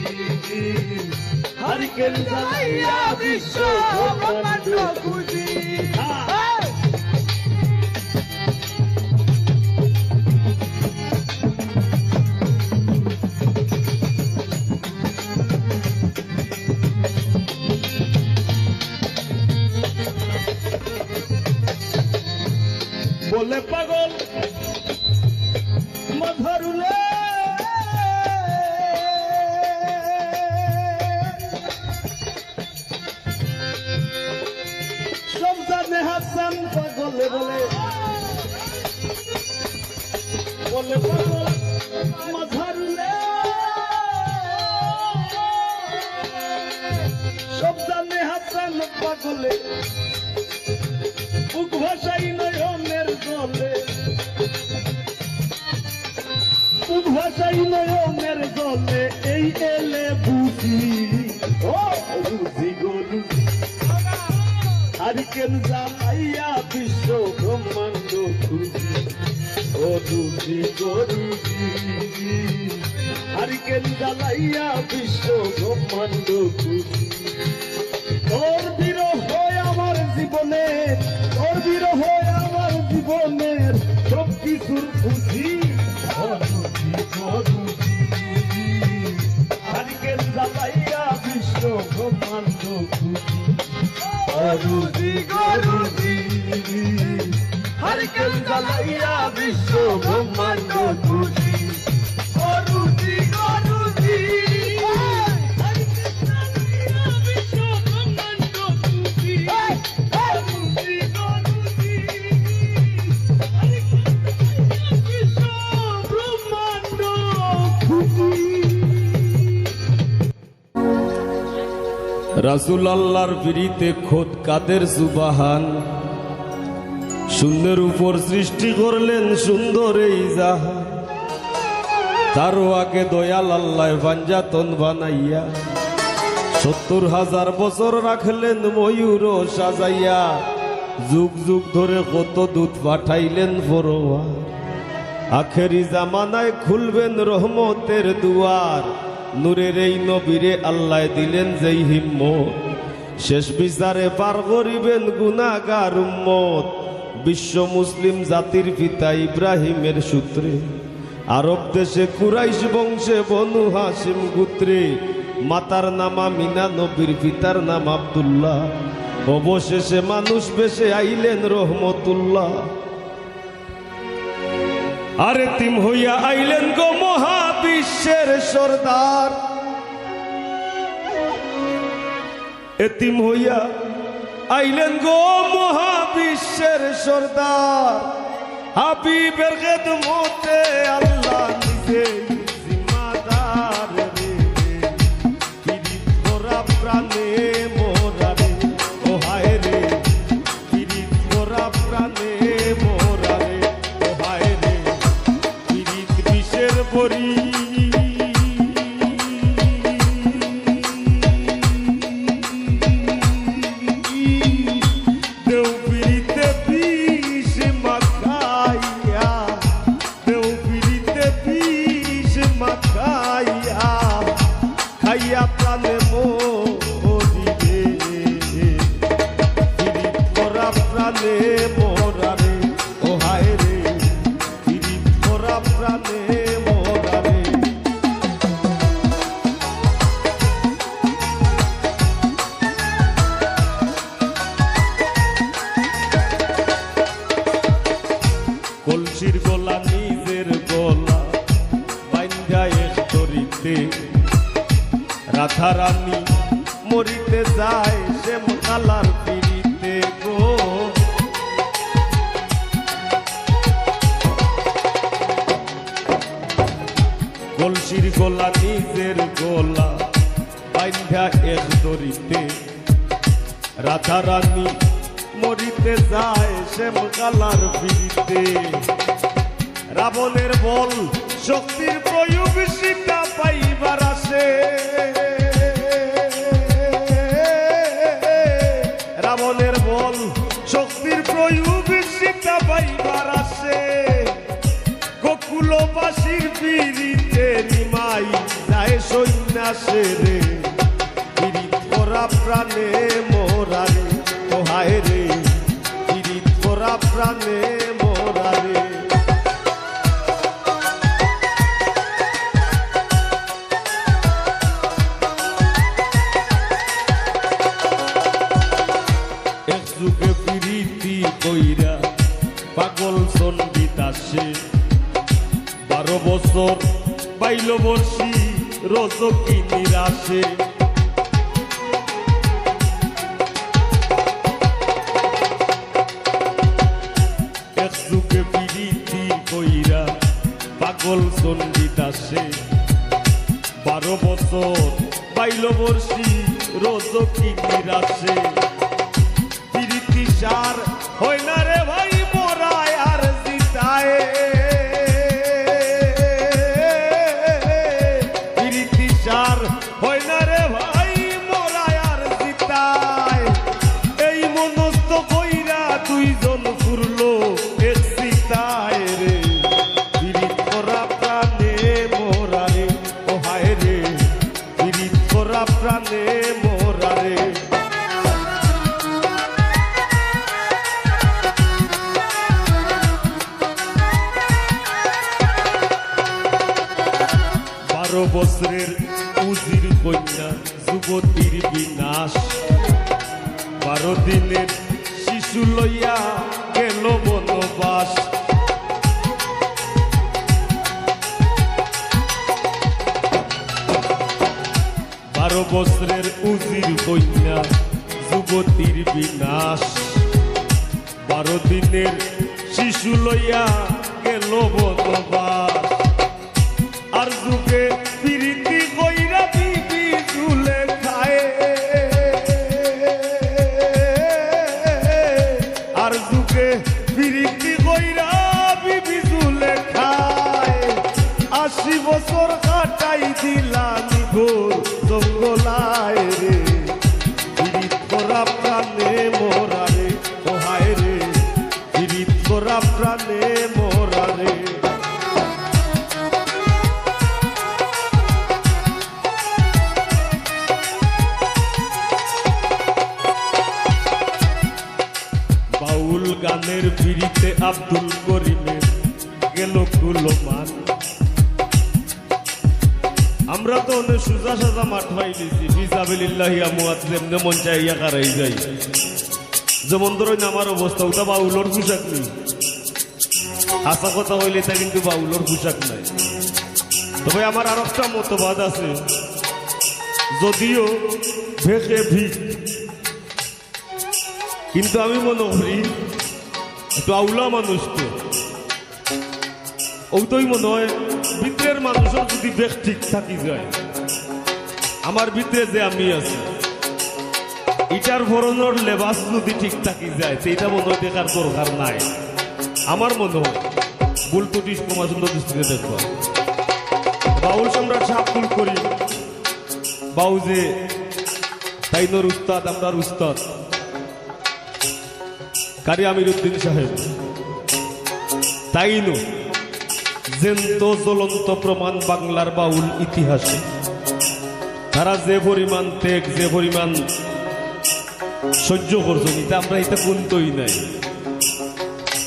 Speaker 1: হারিকেন জ্বালাইয়া বিশ্ব ব্রহ্মাণ্ড খুঁজি বলে পাগল মধুরুলে সব জানে হাসান পাগলে বলে বলে পাগল মধুরুলে সব জানে হাসান পাগলে বুক ভাষাই নয়নের জলে বুক ভাষাই নয়নের জলে এই এলে বুঝি ও বুঝি গরু হারিকেন জ্বালাইয়া বিশ্ব ব্রহ্মাণ্ড খুঁজি ও বুঝি গরুজি হারিকেন জ্বালাইয়া বিশ্ব ব্রহ্মাণ্ড খুঁজি তোর বিরহ হয় আমার জীবনে তোর বিরহ হয় আমার জীবনের সব কিছুর খুশি হারিকেন জ্বালাইয়া বিশ্ব ব্রহ্মাণ্ড খুশি গরুজি গরুজি হারিকেন জ্বালাইয়া বিশ্ব ব্রহ্মাণ্ড খুশি গরুজি গরুজি রাসূল আল্লাহর ফিরিতে খোদ কাদের সুবহান শূন্যের উপর সৃষ্টি করলেন সুন্দর এই জাহান তারও আগে দয়াল আল্লাহ পাঞ্জাতন বানাইয়া ৭০,০০০ বছর রাখলেন ময়ূর সাজাইয়া যুগ যুগ ধরে কত দূত পাঠাইলেন ফরোয়া আখেরি জামানায় খুলবেন রহমতের দুয়ার নূরের এই নবীরে আল্লাহ দিলেন যেই হিম্মত শেষ বিচারে পার করিবেন গুনাহগার উম্মত বিশ্ব মুসলিম জাতির পিতা ইব্রাহিমের সূত্রে আরব দেশে কুরাইশ বংশে বনু হাশিম গোত্রে মাতার নাম আমিনা নবীর পিতার নাম আব্দুল্লাহ অবশেষে মানুষ বেশে আইলেন রহমতুল্লাহ আর এতিম হইয়া আইলেন গো মহাবিশ্বের সরদার এতিম হইয়া আইলেন গো মহাবিশ্বের সরদার হাবিবের খেদমতে আল্লাহ নিজে জিম্মাদার রে পিরিত করা প্রাণে মোরা রে ও হায় রে পিরিত করা প্রাণে মোরা রে ও হায় রে পিরিত বিষের বরি কলসির গলা নিজের গলা বাইন্ধা এক তরিতে রাধা রানী মরিতে যায় শ্যাম কালার পিড়িতে গো কলসির গলা নিজের গলা বাইন্ধা এক দড়িতে রাধা রানী মরিতে যায় শ্যাম কালার পিড়িতে রাবণের বল শক্তির প্রয়োগ সীতা পাইবার আসে রাবণের বল শক্তির প্রয়োগ সীতা পাইবার আসে গোকুলবাসীর পিড়িতে নিমাই যায় সন্ন্যাসে রে পিড়িত করা প্রাণে মোরারে ও হায় রে পিড়িত করা প্রাণে মোরারে এক যুগে পিড়িতি কইরা পাগল সন্দিত আসে 12 বছর বাইল বর্ষী রজকি নিরাশে এক যুগে পিড়িতি কইরা পাগল সন্দিত আসে 12 বছর বাইল বর্ষী রজকি নিরাশে পিড়িতি সার হয় না রে ভাই মরায় আর জিতায় চার হয় না রে ভাই মরায় আর জিতায় এই মনস্থ কইরা দুইজন ফুরলো এক সীতায় রে পিড়িত করা প্রাণে মোরারে ও হায় রে পিড়িত করা প্রাণে মোরারে বছরের উজির কন্যা যুবতীর বিনাশ 12 দিনের শিশু লইয়া গেল বনবাস বারো বছরের উজির কন্যা যুবতীর বিনাশ 12 দিনের শিশু লইয়া গেল বনবাস আর যুগে পিরিতি কইরা বিবি ঝুলে খায় আর যুগে পিরিতি কইরা বিবি ঝুলে খায় 80 বছর কাটাই দিলাম ঘোর জঙ্গলায় রে পিরিত করা প্রাণে মোরারে ও হায় রে পিরিত করা প্রাণে মোরারে বাউল গানের ভিড়িতে আব্দুল করিমের গেল কুলমান আমরা তো অনেক সুজা সাজা মাঠ পাইলিছি ফিসাবিলিল্লাহি আমওয়াত যেমনে মন চাইয়া কারাই যাই যেমন ধরুন আমার অবস্থা ওটা বাউলর পোশাক নেই হাসা কথা হইলে তা কিন্তু বাউলর পোশাক নাই তবে আমার আর একটা মতবাদ আছে যদিও ভেকে ভিক কিন্তু আমি মনে করি একটু আউলা মানুষ তো ওইটাই মনে হয় ভিতরের মানুষের যদি বেশ ঠিক থাকি যায় আমার ভিতরে যে আমি আছি এটার ভরণের লেবাস যদি ঠিক থাকি যায় সেইটা মনে হয় দেখার দরকার নাই আমার মনে হয় ভুল ত্রুটি ক্ষমা সুন্দর দৃষ্টিতে দেখবা বাউল সম্রাট আব্দুল করিম বাউ যে তাইনোর উস্তাদ আমরার উস্তাদ কারি আমিরউদ্দিন সাহেব তাইনো জ্যান্ত জ্বলন্ত প্রমাণ বাংলার বাউল ইতিহাসে তারা যে পরিমাণ ত্যাগ যে পরিমাণ সহ্য করছেন এটা আমরা এটা গুনতই নাই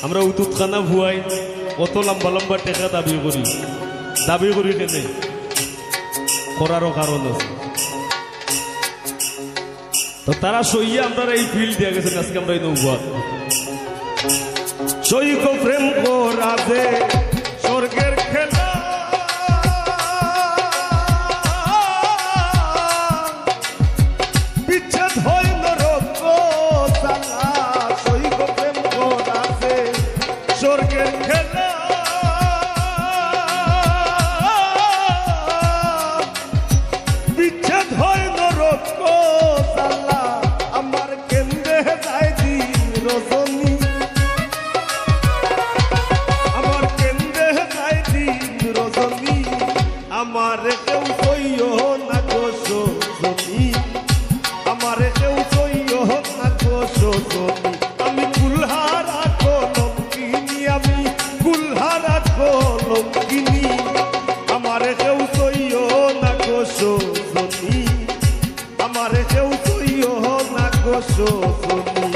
Speaker 1: আমরা উতুতখানা ভুয়াই অত লম্বা লম্বা টেকা দাবি করি কেনে করারও কারণ আছে তো তারা সইয়া আমরা এই ফিল্ড দিয়ে গেছেন আজকে আমরা এই নৌবাদ সৈক প্রেম রাজে স্বর্গের খেলা বিচ্ছেদ হয় নরক জ্বালা সৈক প্রেম রাজে স্বর্গের খেলা বিচ্ছেদ হয় নরক জ্বালা আমার কেন্দ্রে যায় দিন রজনী আমার কেন্দ্রে যায় দিন রজনী আমার কেউ সইও না গো সজনী আমার কেউ সইও না গো সজনী আমি কুলহারা কলম কিনি আমি কুলহারা কলম কিনি আমার কেউ সইও না গো সজনী আমার কেউ সইও না গো সজনী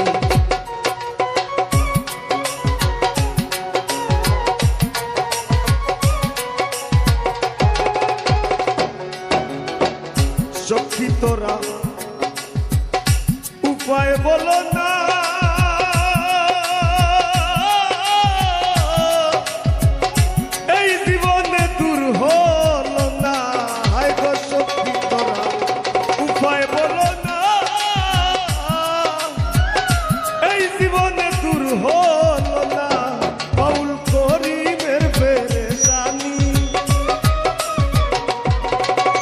Speaker 1: সখী তোরা উপায় বলো না এই জীবনে দূর হলো না হায় গো সখী তোরা উপায় বলো না এই জীবনে দূর হলো না বাউল করিমের পেরেশানি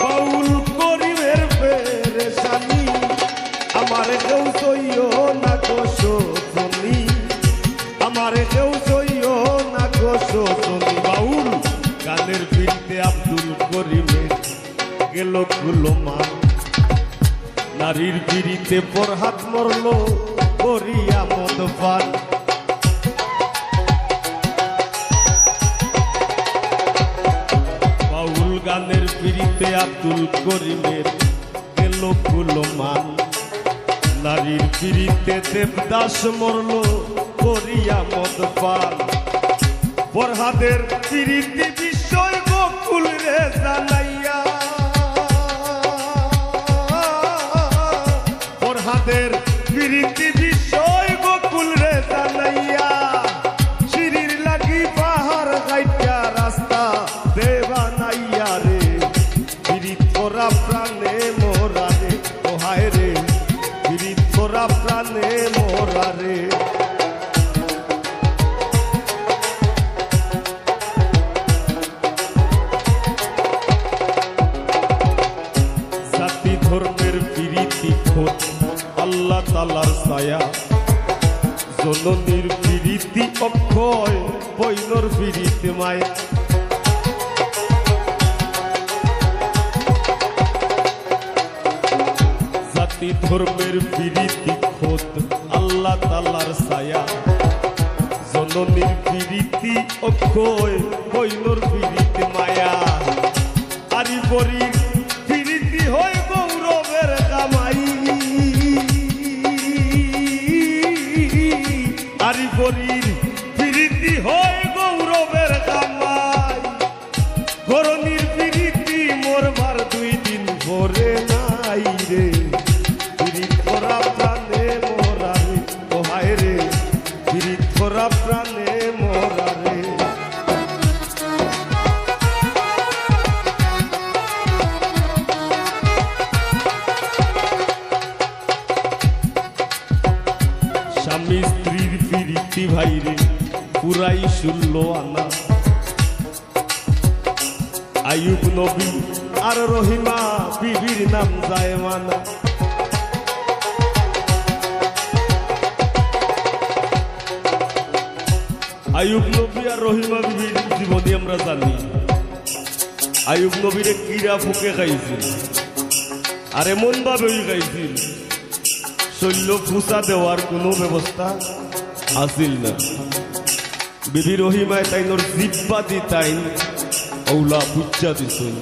Speaker 1: বাউল করিমের পেরেশানি আমার কেউ সইও না গো সজনী আমার কেউ সইও না গো সজনী বাউল গানের বিনতে আব্দুল করিমের গেল গুলমান নারীর পিড়িতে পরহাত মরল করিয়া মদ পান বাউল গানের পিড়িতে আব্দুল করিমের গেল গুলমান নারীর পিড়িতে দেবদাস মরল করিয়া মদ পান ফরহাদের পিড়িতি বিষয় বকুল রে জানাইয়া ফরহাদের পিড়িতি বিষয় বকুল রে জানাইয়া সিঁড়ির লাগি পাহাড় গাইটা রাস্তা দেবা নাইয়া রে পিড়িত তোরা প্রাণে মোরা রে ও হায় রে পিড়িত তোরা প্রাণে মোরা রে জাতি ধর্মের পিড়িতি খোঁজ আল্লাহ তালার ছায়া জননীর পিড়িতি অক্ষয় বৈনর পিড়িতে মায়া জাতি ধর্মের পিড়িতি খোঁজ আল্লাহ তালার ছায়া জননীর পিড়িতি অক্ষয় বৈনর পিড়িতে মায়া আরি বরি পিড়িতি হয় গৌরবের কামাই আরি বরির পিড়িতি হয় গৌরবের কামাই গরনির পিড়িতি মোরবার 2 দিন ভরে নাই রে পিড়িত করা প্রাণে মোরা রে ও হায় রে পিড়িত করা প্রাণে মোরা রে স্বামী স্ত্রীর পিড়িতি ভাইরে পুরাই 16 আনা আয়ুব নবী আর রহিমা বিবির নাম যায় মানা আয়ুব নবী আর রহিমা বিবির জীবনী আমরা জানি আয়ুব নবীরে কিরা ফুকে খাইছিল আর এমন ভাবে খাইছিল শৈল্য ফুসা দেওয়ার কোনো ব্যবস্থা আসিল না বিবি রহিমায় তাইনোর জিব্বা দি তাইন ওলা বুচ্চা দিছিল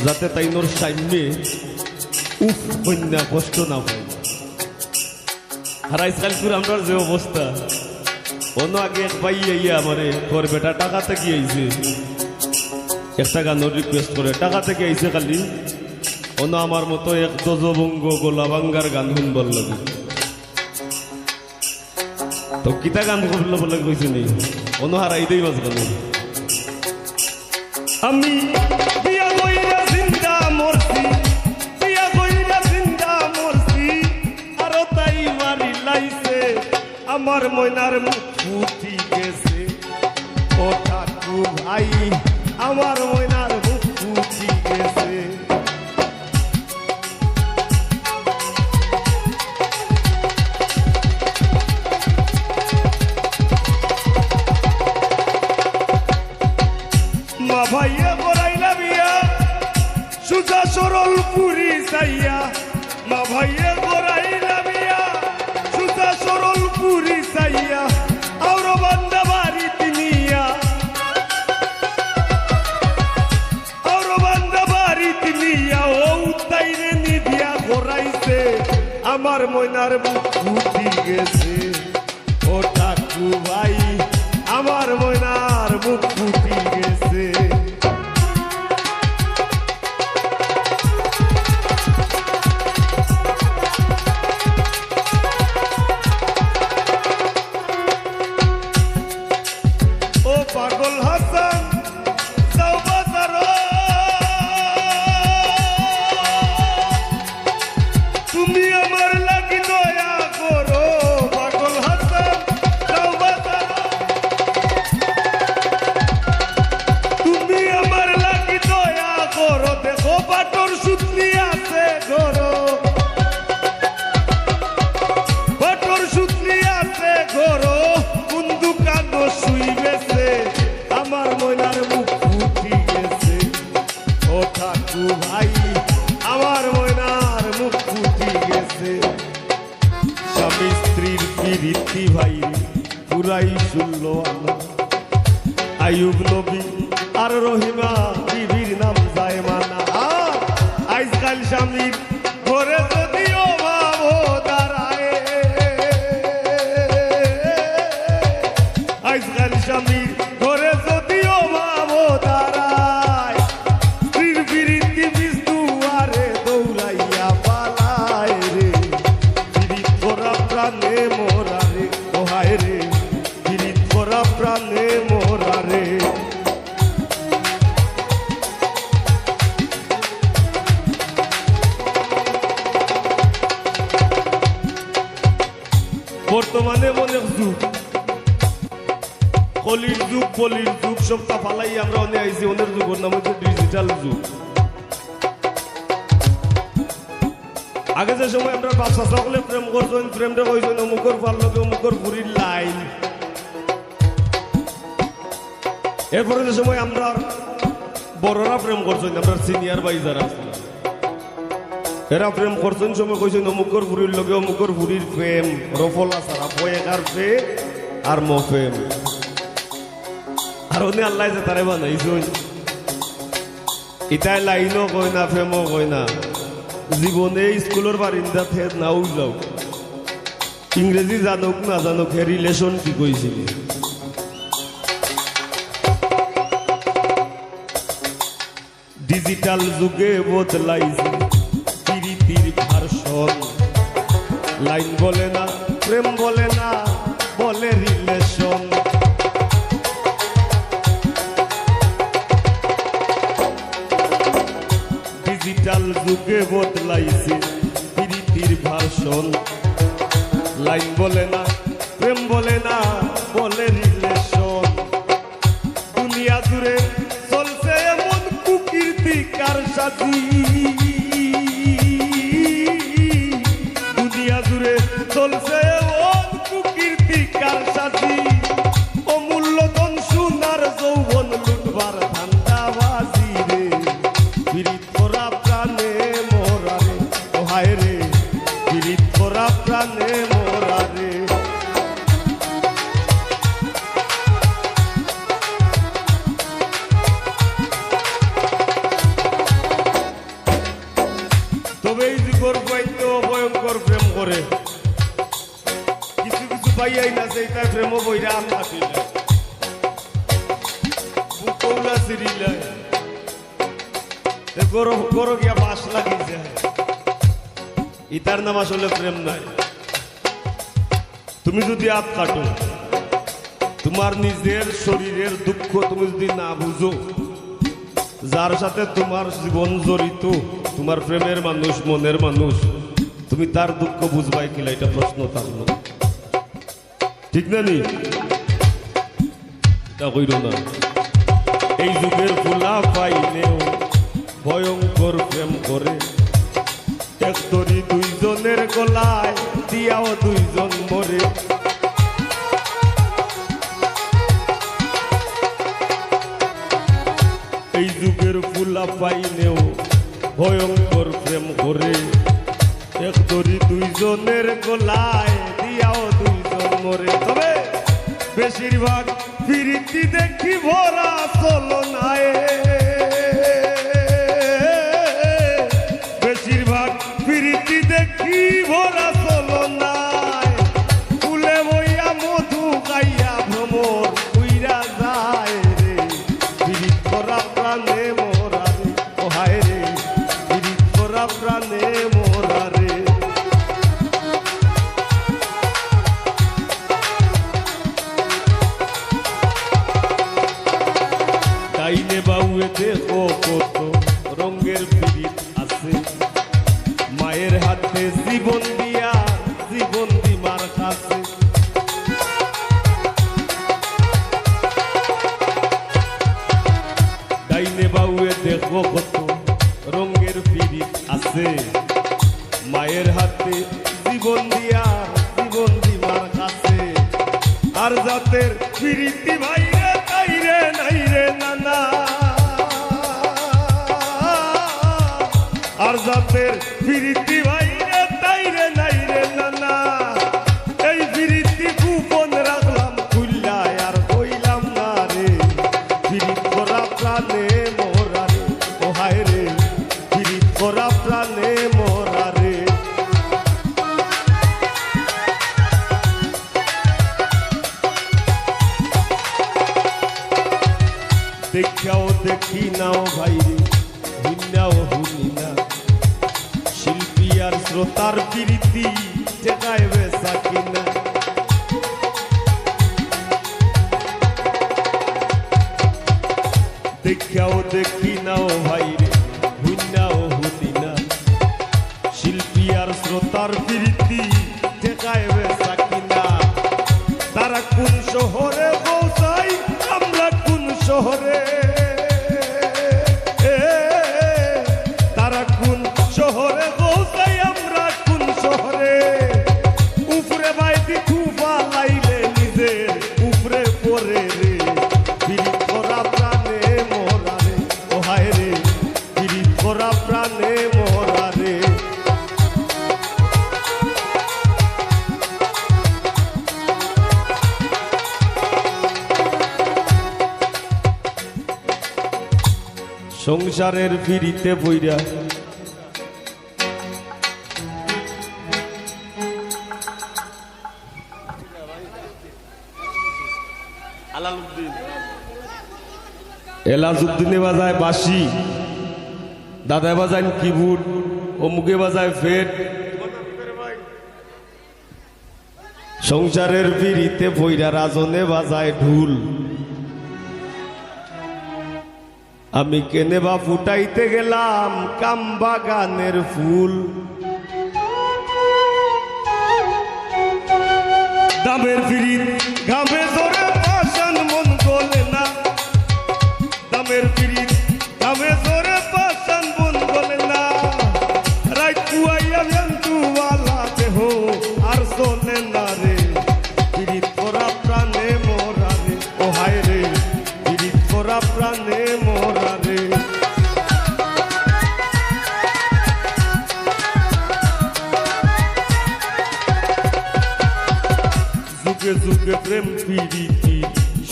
Speaker 1: যাতে তাইনোর সাইমে উফ কন্যা কষ্ট না হয় আর আজকালপুর আমরা যে অবস্থা অন্য আগে এক ভাই ইয়া আমারে তোর বেটা টাকা থেকে আইছে একটা গানের রিকোয়েস্ট করে টাকা থেকে আইছে খালি অন্য আমার মতো এক দজবঙ্গ গোলাবাঙ্গার গান শুনবার লাগে তো কিতা গান করলো বলে কইছি নি অনু হারাই দেই মাঝ গান আমি বিয়া কইরা জিন্দা মরছি বিয়া কইরা জিন্দা মরছি আর তাই মারি লাইছে আমার ময়নার মুখ ফুটি গেছে ও ঠাকু ভাই আমার ময়নার মুখ ফুটি গেছে মা ভাইয়া করাইলা বিয়া সুজা সরল পুরি চাইয়া মা ভাইয়া করাইলা বিয়া সুজা সরল পুরি চাইয়া আর বান্দা বাড়ি তিনিয়া আর বান্দা বাড়ি তিনিয়া ও তাইরে নিদিয়া করাইছে আমার ময়নার মুখ ফুটি গেছে ও ঠাকু ভাই আমার ময়নার মুখ ফুটি গেছে ও পাগল হাসান যাও বাজার তুমি আমার লাগি দয়া করো পাগল হাসান যাও বাজার তুমি আমার লাগি দয়া করো দেখো বাটর সুতলি আছে ঘরো বাটর সুতলি আছে ঘরো কোন দোকান শুই গেছে আমার ময়নার মুখ ফুটি গেছে ও ঠাকু ভাই আমার ময়নার মুখ ফুটি গেছে স্বামী স্ত্রীর প্রীতি ভাই পুরাই শুনল আয়ুব নবী আর রহিমা বিবির নাম যায় মানা আজকাল স্বামীর ঘরে যদিও ভাবো দাঁড়ায় আজকাল স্বামীর ঘরে যদিও ভাবো দাঁড়ায় স্ত্রীর বিরীতি বিষ দুয়ারে দৌড়াইয়া পালায় রে বিরিত করা প্রাণে মোরা রে ওহায় রে বিরিত করা প্রাণে মোরা রে বর্তমানে অনেক যুগ কলির যুগ বলির যুগ সবটা ফালাই আমরা অনেক আইছি অনেক যুগের নাম হচ্ছে ডিজিটাল যুগ আগে যে সময় আমরা বাচ্চা সকলে প্রেম করছেন প্রেমটা কইছেন অমুকর ভাল লগে অমুকর পুরীর লাইন এরপরে যে সময় আমরা বড়রা প্রেম করছেন আমরা সিনিয়র ভাই যারা এরা প্রেম করছেন সময় কইছেন অমুকর পুরীর লগে অমুকর পুরীর প্রেম রফলা সারা বয়েকার পে আর মফেম আর উনি আল্লাহ যে তারে বানাইছেন ইটাই লাইনও কয় না প্রেমও কয় না জীবনে স্কুলের বারিন্দা থে নাও যাও ইংরেজি জানুক না জানুক হে রিলেশন কি কইছিল ডিজিটাল যুগে বদলাইছে প্রীতির ভার্সন লাইন বলে না প্রেম বলে না বলে রিলেশন ডিজিটাল যুগে বদলাইছে প্রীতির ভার্সন লাইন বলে না প্রেম বলে না বলে রিলেশন দুনিয়া জুড়ে চলছে এমন কুকীর্তিকার সাথী দুনিয়া জুড়ে চলছে এমন কুকীর্তিকার সাথী অমূল্য ধন সোনার যৌবন লুটবার ধান্দাবাজি রে পীড়িত করা প্রাণে মোরা রে ওহায় রে পীড়িত করা প্রাণে মোরা রে তবে এই যুগর পাইতো ভয়ঙ্কর প্রেম করে কিছু কিছু পাইয়াই না সেইটা প্রেম বইরা আমরা বুকৌলা সিরিলা গরো গরো গিয়া বাস লাগি যায় ইতার নাম আসলে প্রেম নাই তুমি যদি আপ কাটো, তোমার নিজের শরীরের দুঃখ তুমি যদি না বুঝো, যার সাথে তোমার জীবন জড়িত, তোমার প্রেমের মানুষ, মনের মানুষ, তুমি তার দুঃখ বুঝবাই কিনা, এটা প্রশ্ন থাকলো। ঠিক না নি? এটা কইল না। এই যুগের ফুলা পাইলেও ভয়ঙ্কর প্রেম করে, এক তরি দুইজনের গলায় দিয়াও দুইজন মরে। এই যুগের ফুলা পাইলেও ভয়ঙ্কর প্রেম করে, এক তরি দুইজনের গলায় দিয়াও দুইজন মরে। তবে বেশিরভাগ প্রীতি দেখি ভরা চলনায়, বেশিরভাগ প্রীতি দেখি ভরা চলনায়, ফুলে বইয়া মধু গাইয়া ভ্রমর উইরা যায় রে, পীড়িত করা প্রাণে মোরা রে, ও হায় রে, পীড়িত করা প্রাণে মোরা রে। ডাইনে বাউয়ে দেখো কত রঙের পীড়িত আছে, মায়ের হাতে জীবন দিয়া জীবন দিমার কাছে। ডাইনে বাউয়ে দেখো কত রঙের পীড়িত আছে, মায়ের হাতে জীবন দিয়া জীবন দিমার কাছে। আর জাতের পীড়িতি ভাইরে তাইরে নাই রে নানা, আর জাতের পীড়িতি ভাইরে তাইরে নাই রে নানা। এই পীড়িতি গোপন রাখলাম খুললায় আর কইলাম না রে, পীড়িত করা প্রাণে মোরা রে, ও হায় রে, পীড়িত করা প্রাণে মোরা রে। দেখাও দেখি নাও ভাইরে, হুইনাও হুনি না, শিল্পী আর শ্রোতার প্রীতি যেটায় বেসা কিনা। দেখাও দেখি নাও ভাইরে, হুইনাও হুনি না, শিল্পী আর শ্রোতার প্রীতি যেটায় বেসা কিনা। তারা কোন শহরে পৌঁছাই, আমরা কোন শহরে, তারা কোন শহরে পৌঁছাই, আমরা কোন শহরে। উপরে বাইদি খুবা লাইলে নিজের উপরে পরে রে, পীড়িত করা প্রাণে মোরা রে, ও হায় রে, পীড়িত করা প্রাণে মোরা রে। সংসারের ফিরিতে বইরা এলাজউদ্দিনে বাজায় বাঁশি, দাদায় বাজায় কিবোর্ড, অমুকে বাজায় ফেট। সংসারের ফিরিতে বইরা রাজনে বাজায় ঢুল। আমি কেনে বা ফুটাইতে গেলাম কাম বাগানের ফুল। দামের ফিরিত ঘামে জোরে পাশান মন গলে না, দামের ফিরিত ঘামে জোরে পাশান মন গলে না। রাইত কুয়াইয়া বেন্তুওয়ালা দেহ আর চলে না রে, পীড়িত করা প্রাণে মোরা রে, ও হায় রে, পীড়িত করা প্রাণে মোরা রে। যুগে যুগে প্রেম প্রীতি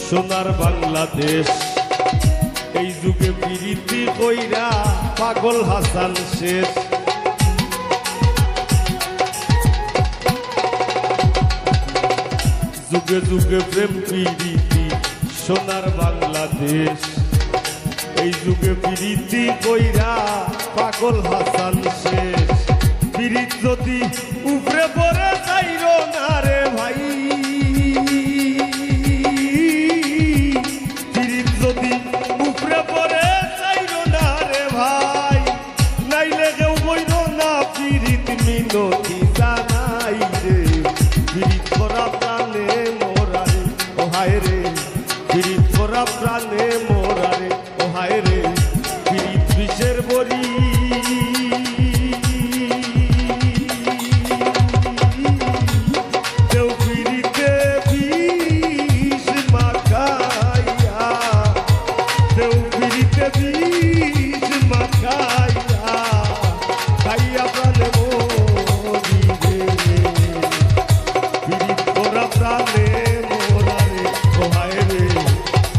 Speaker 1: সোনার বাংলাদেশ, এই যুগে প্রীতি কইরা পাগল হাসান শেষ। যুগে যুগে প্রেম প্রীতি সোনার বাংলাদেশ, এই যুগে প্রীতি কইরা পাগল হাসান শেষ। প্রীতি যদি উপরে পড়ে যাইরো না রে ভাই, কেউ পিড়িতে বীজ মাখাইয়া খাইয়া প্রাণে মরিবে পিড়িত করা প্রাণে মোরারে ওহায় রে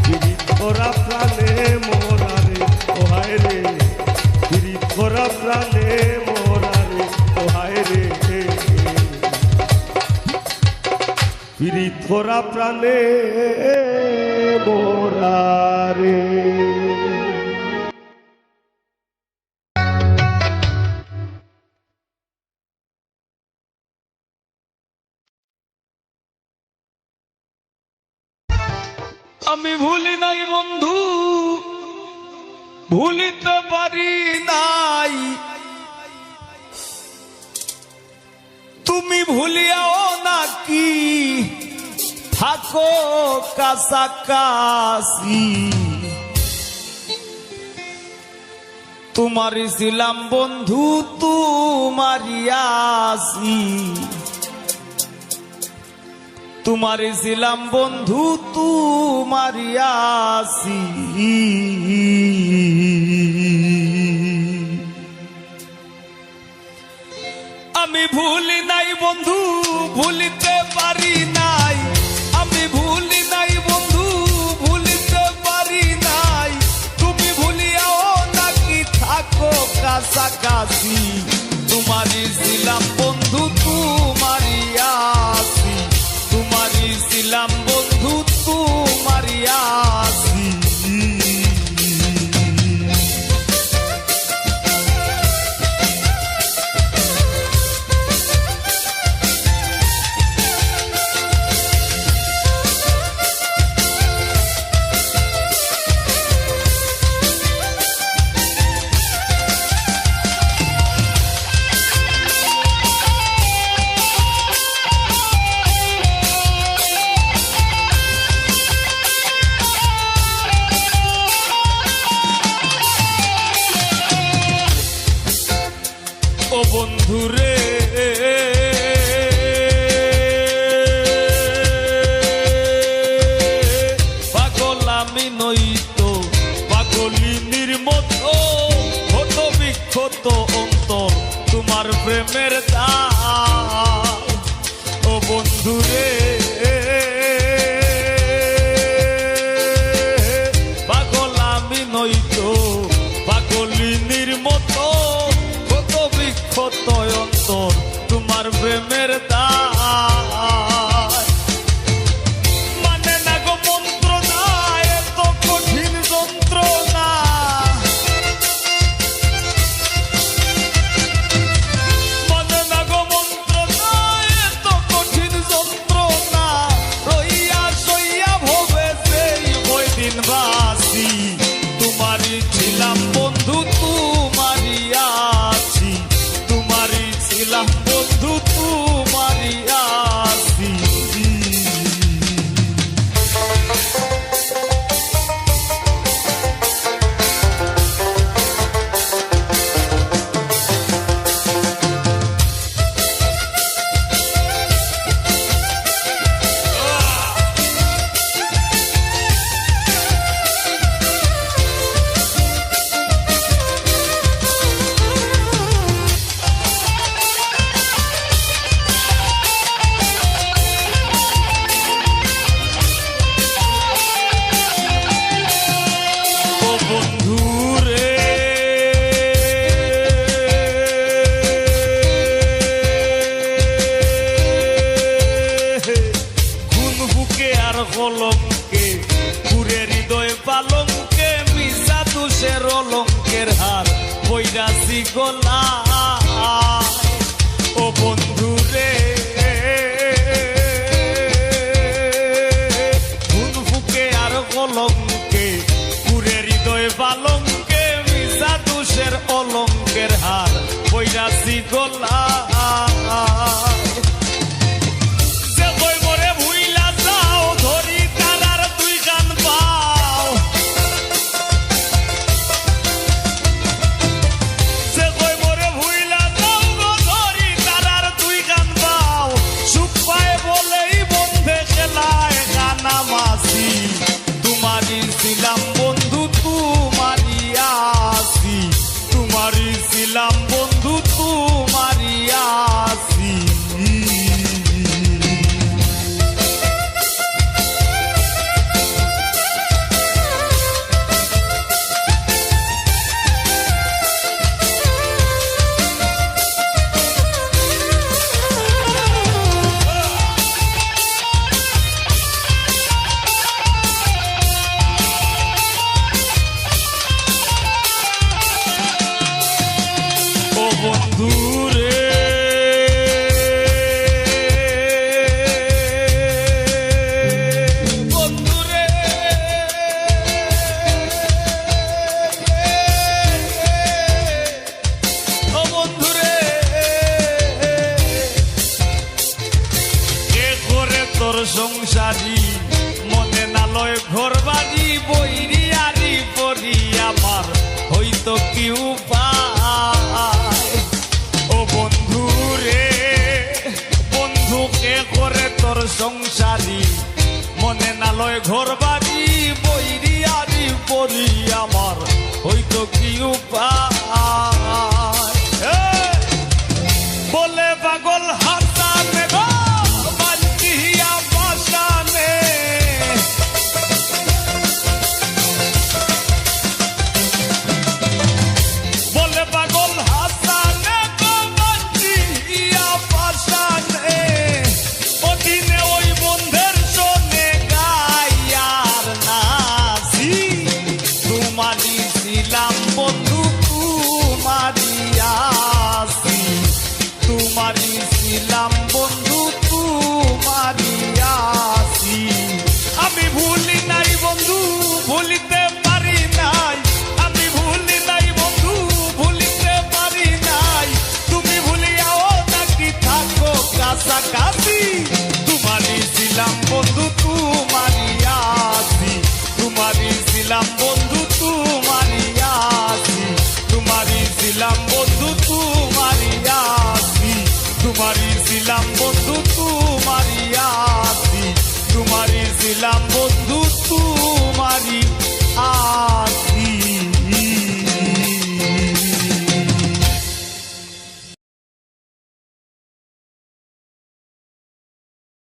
Speaker 1: পিড়িত করা প্রাণে মোরারে ওহায় রে পিড়িত করা প্রাণে মোরারে ওহায় রে পিড়িত করা প্রাণে মোরারে।
Speaker 4: আমি ভুলি নাই বন্ধু, ভুলিতে পারি নাই, তুমি ভুলিয়াও নাকি থাকো কাছাকাছি। তোমারই ছিলাম বন্ধু, তোমারই আসি, তোমারই ছিলাম বন্ধু, তোমারই আসি। আমি ভুলি নাই বন্ধু, ভুলিতে পারি নাই, আমি ভুলি নাই বন্ধু, ভুলিতে পারি নাই, তুমি ভুলিয়াও নাকি থাকো কাছাকাছি। তোমারই ছিলাম বন্ধু, তোমারই আসি, তোমারই ছিলাম বন্ধু, তোমারই আসি। ও বন্ধুরে পাগল আমি নইতো, পাগলিনীর মতো ক্ষত বিক্ষত অন্তর তোমার প্রেমের দায়। ও বন্ধুরে পাগল আমি নইতো, পাগলিনীর মতো ক্ষত অন্তর তোমার প্রেমের দায়। মানে না গো মন্ত্রণা, এত কঠিন যন্ত্রণা, মানে না গো মন্ত্রণা, এত কঠিন যন্ত্রণা, রইয়া সইয়া ভবে সেই ওই দিন বাসি। তোমারই ছিলাম বন্ধু, তোমারই আছি, তোমারই ছিলাম বন্ধু, তোমারই আসি। কলঙ্কে পুরে হৃদয় পালঙ্কে মিশা তুষের অলঙ্কের হার বৈরাসি গলা। ও বন্ধু রে খুন ফুকে আর কলঙ্কে পুরে হৃদয় পালঙ্কে মিশা তুষের অলঙ্কের হার বৈরাসি গলা। ছিলাম বন্ধু ঘর বাড়ি বৈরিয়ারি পরি আমার হইতো কি উপায় বলে পাগল হাসানে গো বান্ধিয়া বাসানে বলে পাগল হাসানে গো বান্ধিয়া বাসানে ওদিনে ওই বন্ধের শোনে গায়ার নাসি তোমারি ছিলাম বন্ধু তোমারি আসি তোমারি ছিলাম বন্ধু তোমারি আসি আমি ভুলি নাই বন্ধু ভুলিতে পারি নাই আমি ভুলি নাই বন্ধু ভুলিতে পারি নাই তুমি ভুলিয়াও নাকি থাকো কাছাকাছি তোমারি ছিলাম বন্ধু তোমারি আসি তোমারি ছিলাম বন্ধু তোমারি আসি তোমারি ছিলাম বন্ধু তোমারি আসি তোমারি ছিলাম বন্ধু তোমারি আসি তোমারি ছিলাম